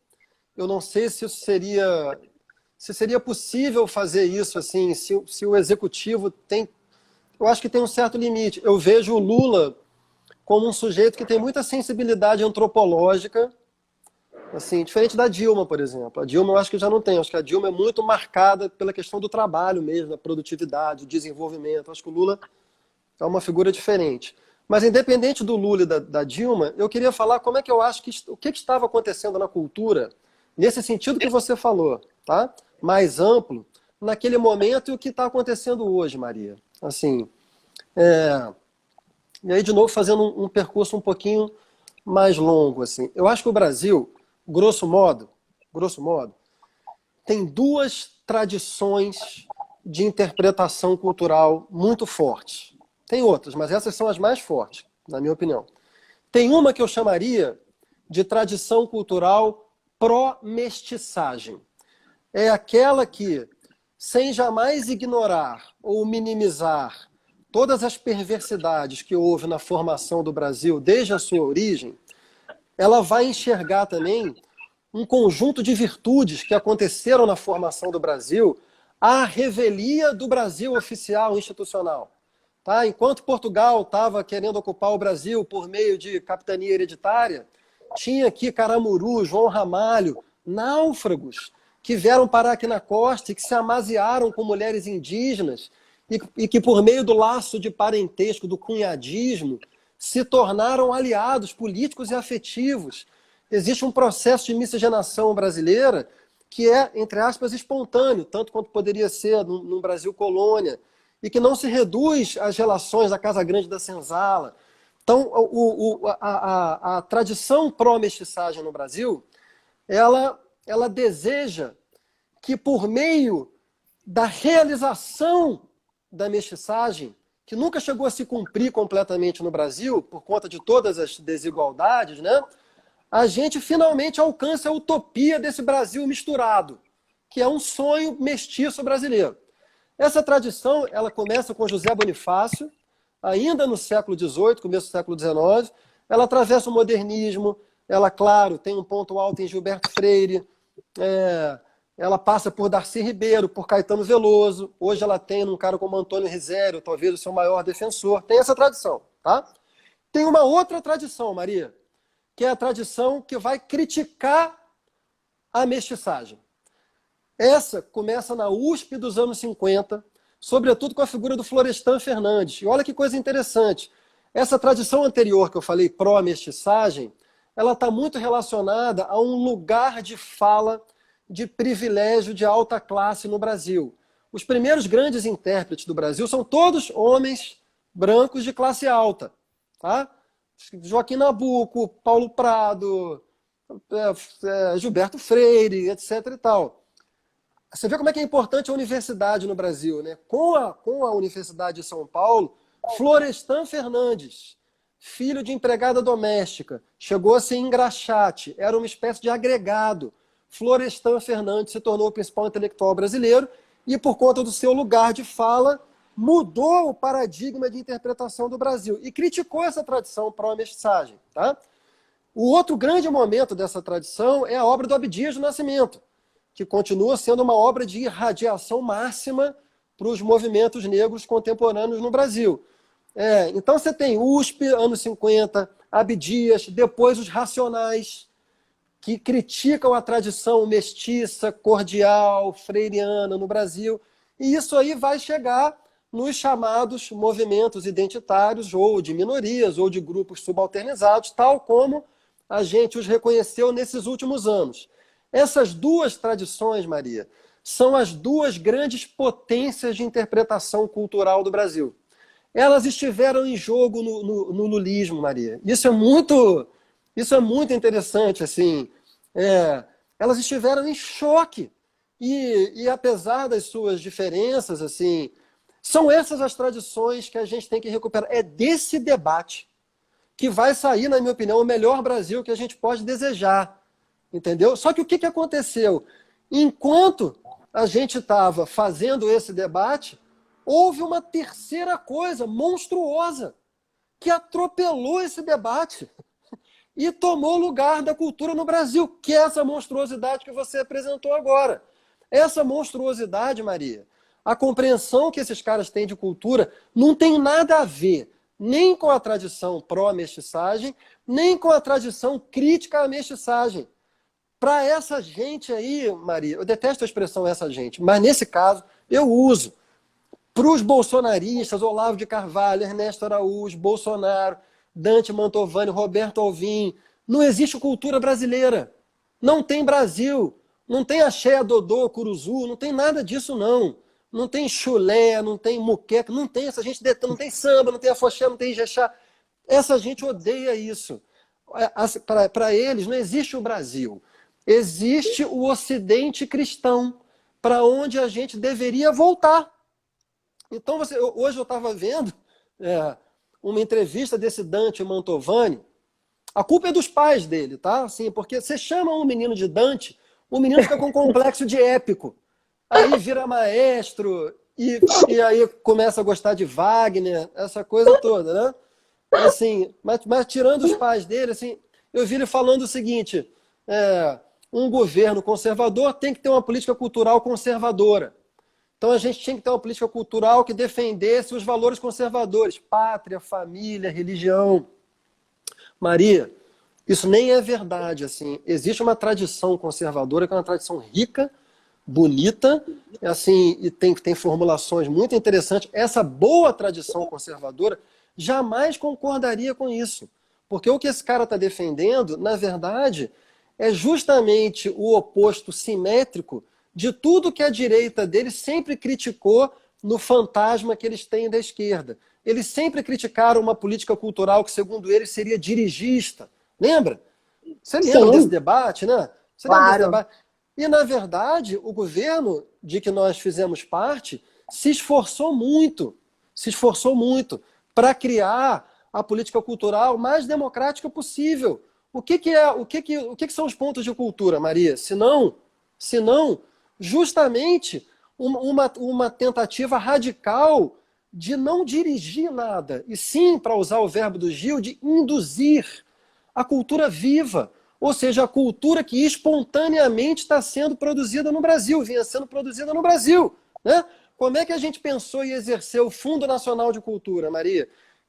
Eu não sei se seria possível fazer isso assim, se o executivo tem... Eu acho que tem um certo limite. Eu vejo o Lula como um sujeito que tem muita sensibilidade antropológica, assim, diferente da Dilma, por exemplo. A Dilma eu acho que já não tem. Eu acho que a Dilma é muito marcada pela questão do trabalho mesmo, da produtividade, do desenvolvimento. Eu acho que o Lula é uma figura diferente. Mas independente do Lula e da Dilma, eu queria falar como é que eu acho o que estava acontecendo na cultura, nesse sentido que você falou, tá? Mais amplo, naquele momento e o que está acontecendo hoje, Maria. Assim, e aí, de novo, fazendo um percurso um pouquinho mais longo, assim. Eu acho que o Brasil, grosso modo, tem duas tradições de interpretação cultural muito fortes. Tem outras, mas essas são as mais fortes, na minha opinião. Tem uma que eu chamaria de tradição cultural pró-mestiçagem. É aquela que, sem jamais ignorar ou minimizar todas as perversidades que houve na formação do Brasil desde a sua origem, ela vai enxergar também um conjunto de virtudes que aconteceram na formação do Brasil, à revelia do Brasil oficial institucional. Tá? Enquanto Portugal estava querendo ocupar o Brasil por meio de capitania hereditária, tinha aqui Caramuru, João Ramalho, náufragos que vieram parar aqui na costa e que se amaziaram com mulheres indígenas e que, por meio do laço de parentesco, do cunhadismo, se tornaram aliados políticos e afetivos. Existe um processo de miscigenação brasileira que é, entre aspas, espontâneo, tanto quanto poderia ser no Brasil colônia, e que não se reduz às relações da Casa Grande da Senzala. Então, a tradição pró-mestiçagem no Brasil, ela deseja que, por meio da realização da mestiçagem, que nunca chegou a se cumprir completamente no Brasil, por conta de todas as desigualdades, né? A gente finalmente alcança a utopia desse Brasil misturado, que é um sonho mestiço brasileiro. Essa tradição, ela começa com José Bonifácio, ainda no século XVIII, começo do século XIX, ela atravessa o modernismo, ela, claro, tem um ponto alto em Gilberto Freire, ela passa por Darcy Ribeiro, por Caetano Veloso, hoje ela tem um cara como Antônio Risério, talvez o seu maior defensor, tem essa tradição, tá? Tem uma outra tradição, Maria, que é a tradição que vai criticar a mestiçagem. Essa começa na USP dos anos 50, sobretudo com a figura do Florestan Fernandes. E olha que coisa interessante. Essa tradição anterior que eu falei, pró-mestiçagem, ela está muito relacionada a um lugar de fala de privilégio de alta classe no Brasil. Os primeiros grandes intérpretes do Brasil são todos homens brancos de classe alta, tá? Joaquim Nabuco, Paulo Prado, Gilberto Freire, etc. e tal. Você vê como é que é importante a universidade no Brasil, né? Com a Universidade de São Paulo, Florestan Fernandes, filho de empregada doméstica, chegou a ser engraxate, era uma espécie de agregado. Florestan Fernandes se tornou o principal intelectual brasileiro e, por conta do seu lugar de fala, mudou o paradigma de interpretação do Brasil e criticou essa tradição pró-mestiçagem. Tá? O outro grande momento dessa tradição é a obra do Abdias do Nascimento, que continua sendo uma obra de irradiação máxima para os movimentos negros contemporâneos no Brasil. Então você tem USP, anos 50, Abdias, depois os Racionais, que criticam a tradição mestiça, cordial, freiriana no Brasil, e isso aí vai chegar nos chamados movimentos identitários, ou de minorias, ou de grupos subalternizados, tal como a gente os reconheceu nesses últimos anos. Essas duas tradições, Maria, são as duas grandes potências de interpretação cultural do Brasil. Elas estiveram em jogo no lulismo, Maria. Isso é muito interessante, assim. Elas estiveram em choque. E apesar das suas diferenças, assim, são essas as tradições que a gente tem que recuperar. É desse debate que vai sair, na minha opinião, o melhor Brasil que a gente pode desejar. Entendeu? Só que o que aconteceu? Enquanto a gente estava fazendo esse debate, houve uma terceira coisa monstruosa que atropelou esse debate e tomou lugar da cultura no Brasil, que é essa monstruosidade que você apresentou agora. Essa monstruosidade, Maria, a compreensão que esses caras têm de cultura não tem nada a ver nem com a tradição pró-mestiçagem, nem com a tradição crítica à mestiçagem. Para essa gente aí, Maria, eu detesto a expressão essa gente, mas nesse caso eu uso. Para os bolsonaristas, Olavo de Carvalho, Ernesto Araújo, Bolsonaro, Dante Mantovani, Roberto Alvim, não existe cultura brasileira. Não tem Brasil. Não tem axé, dodô, curuzu, não tem nada disso, não. Não tem chulé, não tem muqueca, não tem essa gente, não tem samba, não tem afoxé, não tem ijexá. Essa gente odeia isso. Para eles não existe o Brasil. Existe o Ocidente cristão, para onde a gente deveria voltar. Então, hoje eu estava vendo uma entrevista desse Dante Mantovani. A culpa é dos pais dele, tá? Assim, porque você chama um menino de Dante, o menino fica com um complexo de épico. Aí vira maestro e aí começa a gostar de Wagner, essa coisa toda, né? Assim, mas tirando os pais dele, assim, eu vi ele falando o seguinte, um governo conservador tem que ter uma política cultural conservadora. Então a gente tinha que ter uma política cultural que defendesse os valores conservadores, pátria, família, religião. Maria, isso nem é verdade, assim. Existe uma tradição conservadora que é uma tradição rica, bonita, assim, e tem formulações muito interessantes. Essa boa tradição conservadora jamais concordaria com isso. Porque o que esse cara está defendendo, na verdade, é justamente o oposto simétrico de tudo que a direita dele sempre criticou no fantasma que eles têm da esquerda. Eles sempre criticaram uma política cultural que, segundo eles, seria dirigista. Lembra? Você lembra desse debate, né? Você lembra desse debate? E, na verdade, o governo de que nós fizemos parte se esforçou muito para criar a política cultural mais democrática possível. O que são os pontos de cultura, Maria? Se não justamente uma tentativa radical de não dirigir nada, e sim, para usar o verbo do Gil, de induzir a cultura viva, ou seja, a cultura que espontaneamente está sendo produzida no Brasil, vinha sendo produzida no Brasil, né? Como é que a gente pensou em exercer o Fundo Nacional de Cultura, Maria?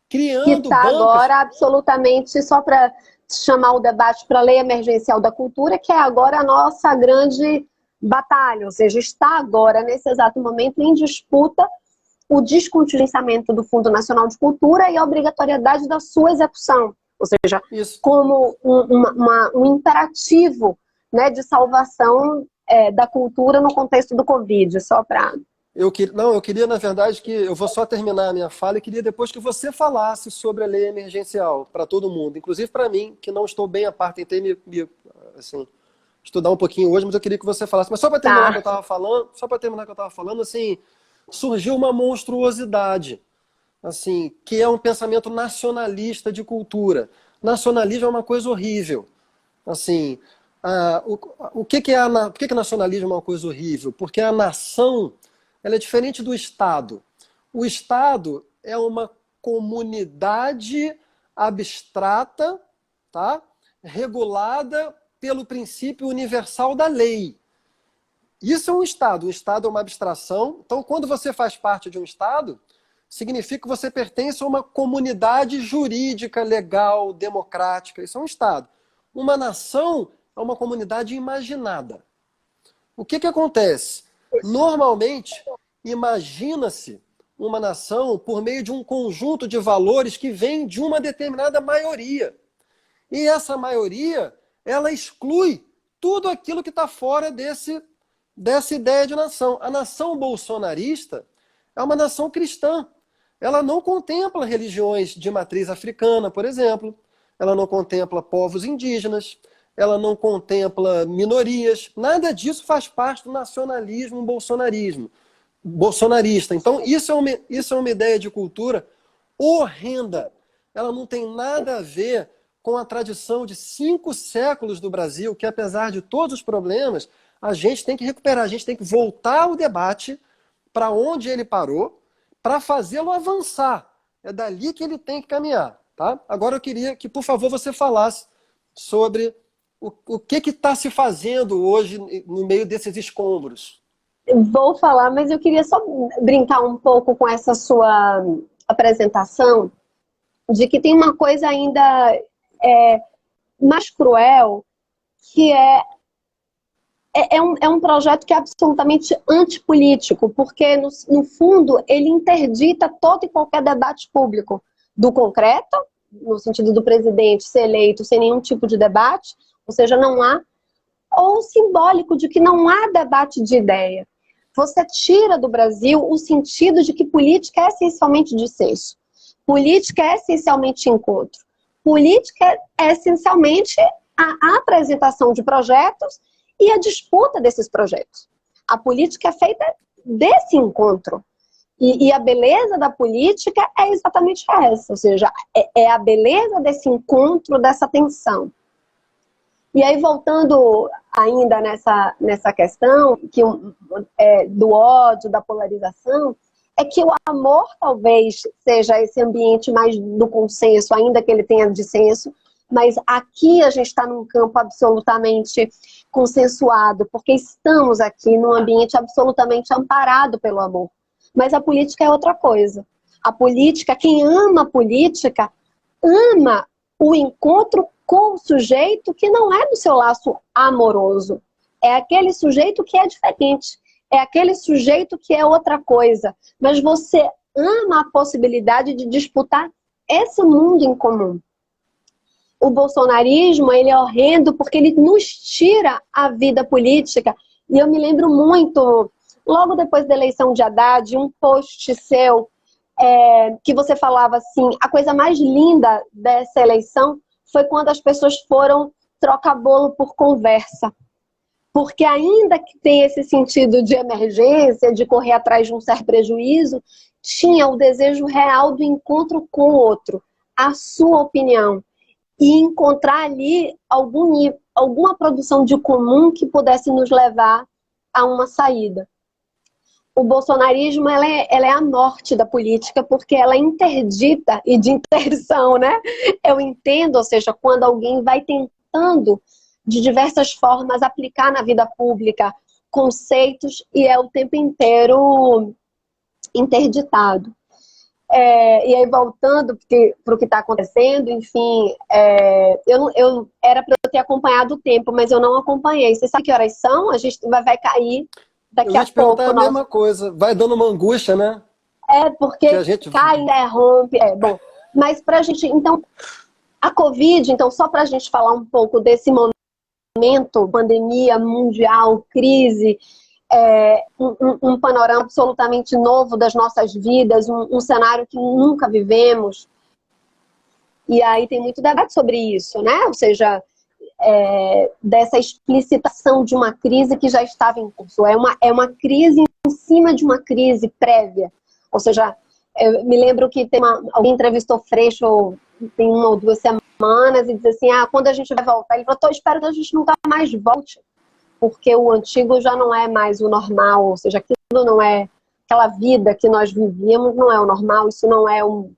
Criando que está bancas... agora absolutamente, só para chamar o debate para a Lei Emergencial da Cultura, que é agora a nossa grande batalha, ou seja, está agora, nesse exato momento, em disputa o descontingenciamento do Fundo Nacional de Cultura e a obrigatoriedade da sua execução, ou seja, como um imperativo, né, de salvação da cultura no contexto do Covid, só para... Eu queria, na verdade, que eu vou só terminar a minha fala e queria depois que você falasse sobre a lei emergencial para todo mundo, inclusive para mim, que não estou bem a par, tentei assim, estudar um pouquinho hoje, mas eu queria que você falasse. Mas só para terminar o que eu estava falando, assim, surgiu uma monstruosidade, assim, que é um pensamento nacionalista de cultura. Nacionalismo é uma coisa horrível. Assim, por que nacionalismo é uma coisa horrível? Porque a nação, ela é diferente do Estado. O Estado é uma comunidade abstrata, tá? Regulada pelo princípio universal da lei. Isso é um Estado. O Estado é uma abstração. Então, quando você faz parte de um Estado, significa que você pertence a uma comunidade jurídica, legal, democrática. Isso é um Estado. Uma nação é uma comunidade imaginada. O que acontece? Normalmente, imagina-se uma nação por meio de um conjunto de valores que vem de uma determinada maioria. E essa maioria, ela exclui tudo aquilo que está fora dessa ideia de nação. A nação bolsonarista é uma nação cristã. Ela não contempla religiões de matriz africana, por exemplo. Ela não contempla povos indígenas. Ela não contempla minorias. Nada disso faz parte do nacionalismo bolsonarista. Então, isso é uma ideia de cultura horrenda. Ela não tem nada a ver com a tradição de 5 séculos do Brasil, que apesar de todos os problemas, a gente tem que recuperar, a gente tem que voltar o debate para onde ele parou, para fazê-lo avançar. É dali que ele tem que caminhar. Tá? Agora eu queria que, por favor, você falasse sobre o que está se fazendo hoje no meio desses escombros. Vou falar, mas eu queria só brincar um pouco com essa sua apresentação, de que tem uma coisa ainda mais cruel, que é um projeto que é absolutamente antipolítico, porque, no fundo, ele interdita todo e qualquer debate público do concreto, no sentido do presidente ser eleito sem nenhum tipo de debate, ou seja, não há, ou simbólico de que não há debate de ideia. Você tira do Brasil o sentido de que política é essencialmente dissenso. Política é essencialmente encontro. Política é essencialmente a apresentação de projetos e a disputa desses projetos. A política é feita desse encontro. E a beleza da política é exatamente essa, ou seja, é a beleza desse encontro, dessa tensão. E aí, voltando ainda nessa questão do ódio, da polarização, é que o amor talvez seja esse ambiente mais do consenso, ainda que ele tenha dissenso, mas aqui a gente está num campo absolutamente consensuado, porque estamos aqui num ambiente absolutamente amparado pelo amor. Mas a política é outra coisa. A política, quem ama a política, ama o encontro com o sujeito que não é do seu laço amoroso. É aquele sujeito que é diferente. É aquele sujeito que é outra coisa. Mas você ama a possibilidade de disputar esse mundo em comum. O bolsonarismo, ele é horrendo porque ele nos tira a vida política. E eu me lembro muito, logo depois da eleição de Haddad, um post seu, que você falava assim, a coisa mais linda dessa eleição foi quando as pessoas foram trocar bolo por conversa. Porque ainda que tenha esse sentido de emergência, de correr atrás de um certo prejuízo, tinha o desejo real do encontro com o outro, a sua opinião. E encontrar ali alguma produção de comum que pudesse nos levar a uma saída. O bolsonarismo, ela é a morte da política, porque ela é interdita e de interdição, né? Eu entendo, ou seja, quando alguém vai tentando, de diversas formas, aplicar na vida pública conceitos e é o tempo inteiro interditado. E aí, voltando para o que está acontecendo, enfim, eu era para eu ter acompanhado o tempo, mas eu não acompanhei. Você sabe que horas são? A gente vai cair daqui a pouco. Eu ia te perguntar a mesma coisa. Vai dando uma angústia, né? Porque cai, interrompe. Bom, mas para a gente... Então, a Covid, então, só para a gente falar um pouco desse momento, pandemia mundial, crise... um panorama absolutamente novo das nossas vidas, um cenário que nunca vivemos. E aí tem muito debate sobre isso, né? Ou seja, dessa explicitação de uma crise que já estava em curso. É uma crise em cima de uma crise prévia. Ou seja, eu me lembro que alguém entrevistou Freixo tem 1 ou 2 semanas e disse assim, quando a gente vai voltar? Ele falou, espero que a gente nunca mais volte, porque o antigo já não é mais o normal, ou seja, aquilo não é aquela vida que nós vivíamos, não é o normal, isso não é o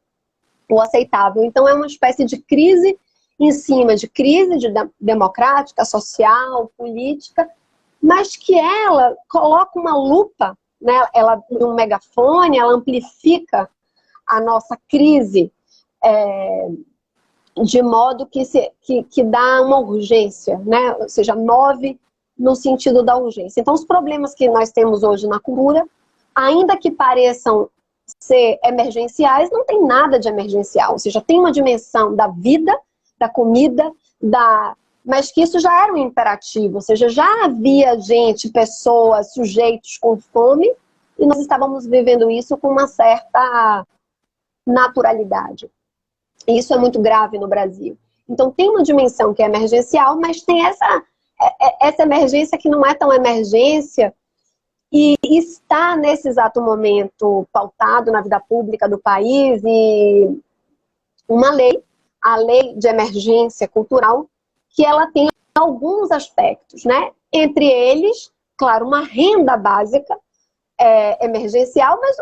aceitável. Então é uma espécie de crise em cima de crise democrática, social, política, mas que ela coloca uma lupa, né? Ela, um megafone, ela amplifica a nossa crise de modo que dá uma urgência, né? Ou seja, move no sentido da urgência. Então, os problemas que nós temos hoje na cultura, ainda que pareçam ser emergenciais, não tem nada de emergencial. Ou seja, tem uma dimensão da vida, da comida, mas que isso já era um imperativo. Ou seja, já havia gente, pessoas, sujeitos com fome, e nós estávamos vivendo isso com uma certa naturalidade. E isso é muito grave no Brasil. Então, tem uma dimensão que é emergencial, mas tem essa emergência que não é tão emergência e está nesse exato momento pautado na vida pública do país e uma lei, a lei de emergência cultural, que ela tem alguns aspectos, né? Entre eles, claro, uma renda básica emergencial, mas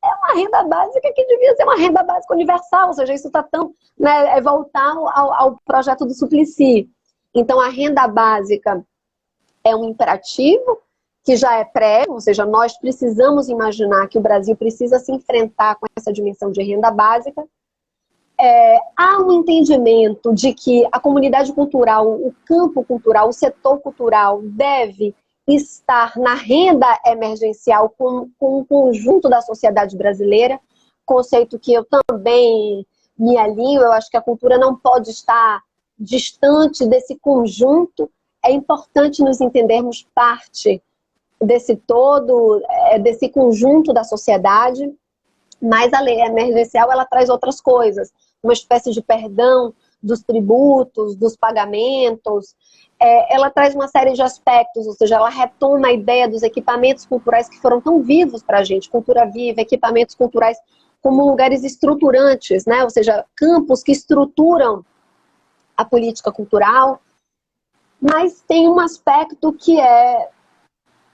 é uma renda básica que devia ser uma renda básica universal, ou seja, isso está tão... Né, é voltar ao projeto do Suplicy. Então, a renda básica é um imperativo que já é prévio, ou seja, nós precisamos imaginar que o Brasil precisa se enfrentar com essa dimensão de renda básica. Há um entendimento de que a comunidade cultural, o campo cultural, o setor cultural deve estar na renda emergencial com o conjunto da sociedade brasileira, conceito que eu também me alinho. Eu acho que a cultura não pode estar distante desse conjunto. É importante nos entendermos parte desse todo, desse conjunto da sociedade, mas a lei emergencial ela traz outras coisas, uma espécie de perdão dos tributos, dos pagamentos, ela traz uma série de aspectos, ou seja, ela retoma a ideia dos equipamentos culturais que foram tão vivos para a gente, cultura viva, equipamentos culturais como lugares estruturantes, né? Ou seja, campos que estruturam a política cultural, mas tem um aspecto que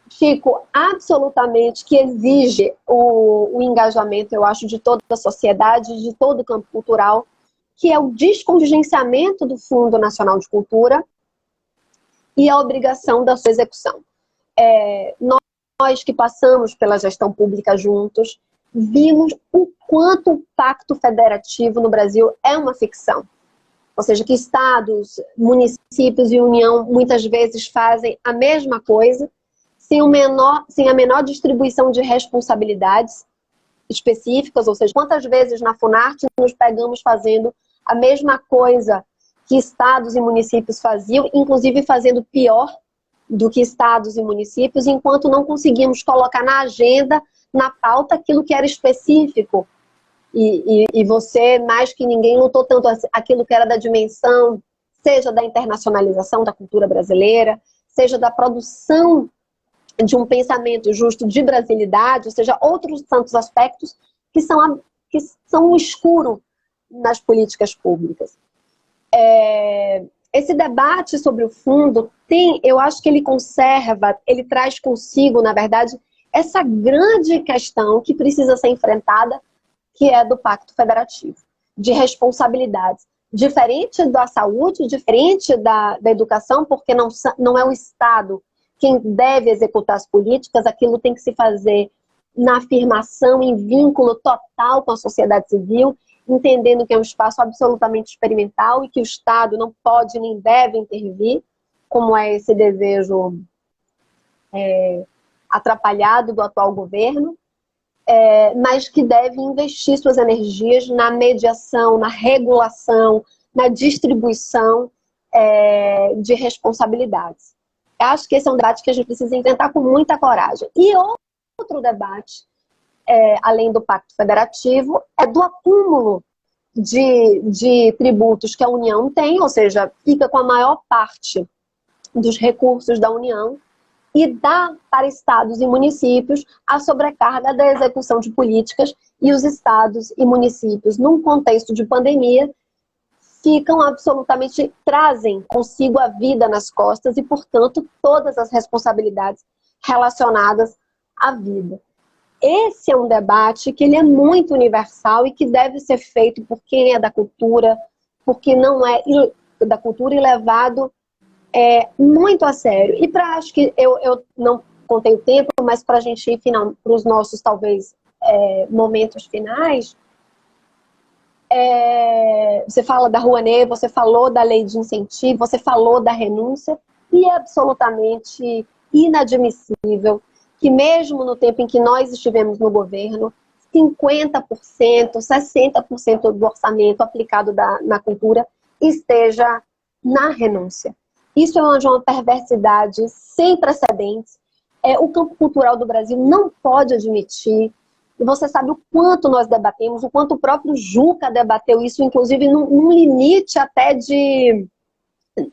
Chico, absolutamente, que exige o engajamento, eu acho, de toda a sociedade, de todo o campo cultural, que é o descontingenciamento do Fundo Nacional de Cultura e a obrigação da sua execução. Nós que passamos pela gestão pública juntos, vimos o quanto o pacto federativo no Brasil é uma ficção. Ou seja, que estados, municípios e União muitas vezes fazem a mesma coisa, sem a menor distribuição de responsabilidades. específicas, ou seja, quantas vezes na Funarte nos pegamos fazendo a mesma coisa que estados e municípios faziam, inclusive fazendo pior do que estados e municípios, enquanto não conseguimos colocar na agenda, na pauta, aquilo que era específico. E você, mais que ninguém, lutou tanto aquilo que era da dimensão, seja da internacionalização da cultura brasileira, seja da produção de um pensamento justo de brasilidade, ou seja, outros tantos aspectos que são o escuro nas políticas públicas. Esse debate sobre o fundo eu acho que ele conserva, ele traz consigo, na verdade, essa grande questão que precisa ser enfrentada, que é do Pacto Federativo, de responsabilidades. Diferente da saúde, diferente da educação, porque não é o Estado quem deve executar as políticas, aquilo tem que se fazer na afirmação, em vínculo total com a sociedade civil, entendendo que é um espaço absolutamente experimental e que o Estado não pode nem deve intervir, como é esse desejo atrapalhado do atual governo, mas que deve investir suas energias na mediação, na regulação, na distribuição de responsabilidades. Eu acho que esse é um debate que a gente precisa enfrentar com muita coragem. E outro debate, além do Pacto Federativo, é do acúmulo de tributos que a União tem, ou seja, fica com a maior parte dos recursos da União, e dá para estados e municípios a sobrecarga da execução de políticas, e os estados e municípios, num contexto de pandemia, trazem consigo a vida nas costas e, portanto, todas as responsabilidades relacionadas à vida. Esse é um debate que ele é muito universal e que deve ser feito por quem é da cultura, porque não é da cultura e levado muito a sério. E acho que eu não contei o tempo, mas para a gente ir para os nossos, talvez, momentos finais, você fala da Rouanet, você falou da lei de incentivo, você falou da renúncia, e é absolutamente inadmissível que mesmo no tempo em que nós estivemos no governo, 50%, 60% do orçamento aplicado na cultura esteja na renúncia. Isso é uma perversidade sem precedentes. O campo cultural do Brasil não pode admitir. E você sabe o quanto nós debatemos, o quanto o próprio Juca debateu isso, inclusive num limite até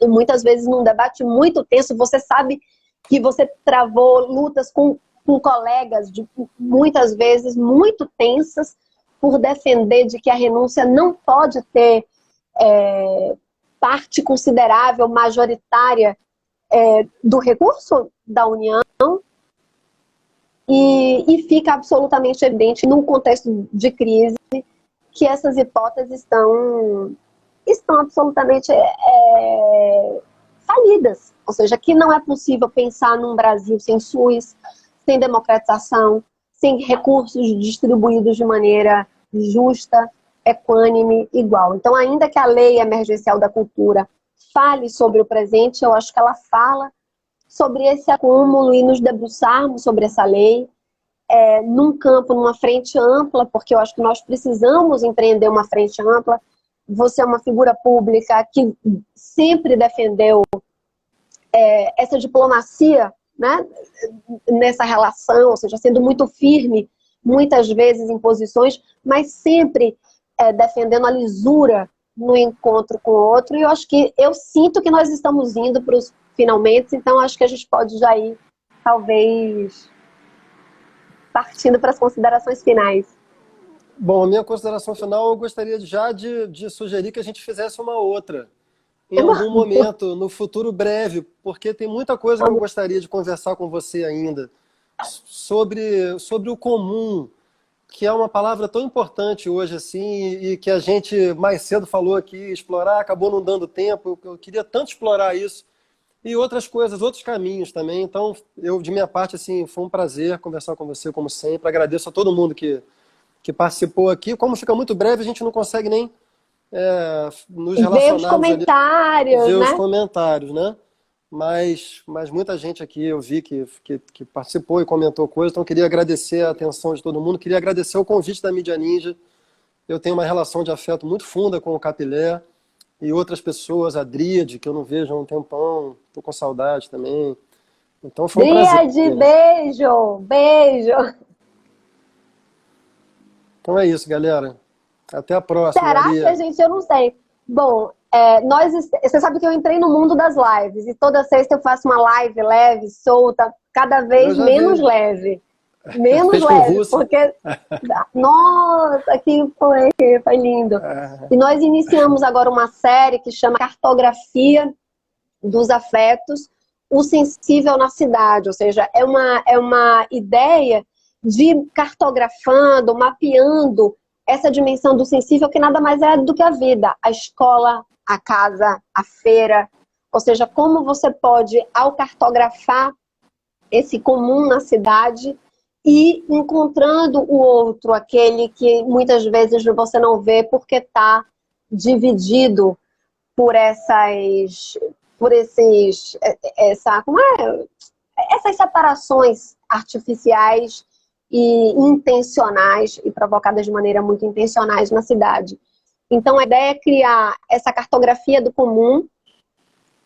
muitas vezes num debate muito tenso. Você sabe que você travou lutas com colegas, muitas vezes muito tensas, por defender de que a renúncia não pode ter parte considerável, majoritária do recurso da União, e fica absolutamente evidente, num contexto de crise, que essas hipóteses estão absolutamente falidas. Ou seja, que não é possível pensar num Brasil sem SUS, sem democratização, sem recursos distribuídos de maneira justa, equânime, igual. Então, ainda que a lei emergencial da cultura fale sobre o presente, eu acho que ela fala sobre esse acúmulo e nos debruçarmos sobre essa lei, num campo, numa frente ampla, porque eu acho que nós precisamos empreender uma frente ampla. Você é uma figura pública que sempre defendeu essa diplomacia, né, nessa relação, ou seja, sendo muito firme, muitas vezes em posições, mas sempre defendendo a lisura no encontro com o outro. E eu sinto que nós estamos indo para os finalmente, então acho que a gente pode já ir, talvez, partindo para as considerações finais. Bom, a minha consideração final, eu gostaria já de sugerir que a gente fizesse uma outra, em algum momento, no futuro breve, porque tem muita coisa que eu gostaria de conversar com você ainda, sobre o comum, que é uma palavra tão importante hoje, assim, e que a gente mais cedo falou aqui, explorar, acabou não dando tempo. Eu queria tanto explorar isso, e outras coisas, outros caminhos também. Então, de minha parte, assim, foi um prazer conversar com você, como sempre. Agradeço a todo mundo que participou aqui. Como fica muito breve, a gente não consegue nem nos relacionar. Ver os comentários, ver né? os comentários, né? mas muita gente aqui eu vi que participou e comentou coisas, então eu queria agradecer a atenção de todo mundo, queria agradecer o convite da Mídia Ninja. Eu tenho uma relação de afeto muito funda com o Capilé e outras pessoas, a Dríade, que eu não vejo há um tempão, estou com saudade também. Então foi um prazer. Dríade, beijo, beijo. Então é isso, galera. Até a próxima, Será Maria. que a gente, eu não sei. Bom, você sabe que eu entrei no mundo das lives e toda sexta eu faço uma live leve, solta, cada vez menos leve. Menos Fez com leve, russo. porque... Nossa, que foi lindo. E nós iniciamos agora uma série que chama Cartografia dos Afetos, o Sensível na Cidade. Ou seja, é uma ideia de cartografando, mapeando essa dimensão do sensível, que nada mais é do que a vida, a escola, a casa, a feira. Ou seja, como você pode, ao cartografar esse comum na cidade, e encontrando o outro, aquele que muitas vezes você não vê porque está dividido por essas separações artificiais e intencionais e provocadas de maneira muito intencionais na cidade. Então a ideia é criar essa cartografia do comum,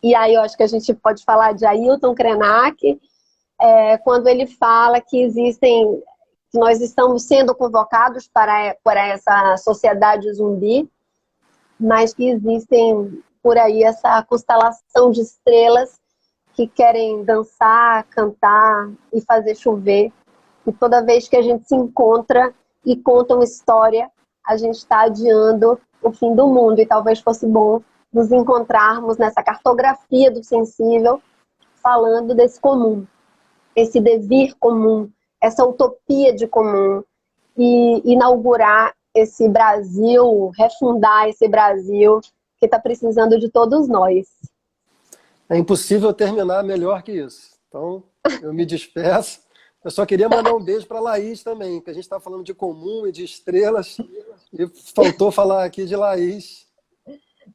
e aí eu acho que a gente pode falar de Ailton Krenak, quando ele fala que nós estamos sendo convocados para essa sociedade zumbi, mas que existem por aí essa constelação de estrelas que querem dançar, cantar e fazer chover. E toda vez que a gente se encontra e conta uma história, a gente está adiando o fim do mundo. E talvez fosse bom nos encontrarmos nessa cartografia do sensível, falando desse comum, esse devir comum, essa utopia de comum, e inaugurar esse Brasil, refundar esse Brasil que está precisando de todos nós. É impossível terminar melhor que isso. Então, eu me despeço. Eu só queria mandar um beijo para a Laís também, que a gente está falando de comum e de estrelas, e faltou falar aqui de Laís.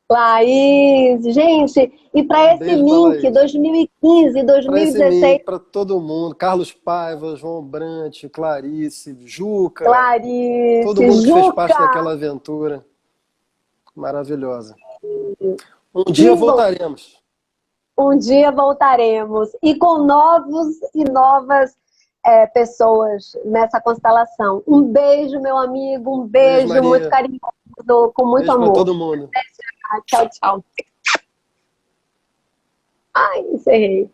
Laís, gente, e para esse link, 2015, 2016... Para todo mundo, Carlos Paiva, João Brant, Clarice, Juca, Clarice, todo mundo que Juca, fez parte daquela aventura maravilhosa. Um dia voltaremos. Um dia voltaremos, e com novos e novas pessoas nessa constelação. Um beijo, meu amigo, um beijo muito carinhoso, com muito amor. Para todo mundo. Tchau, tchau. Ai, encerrei.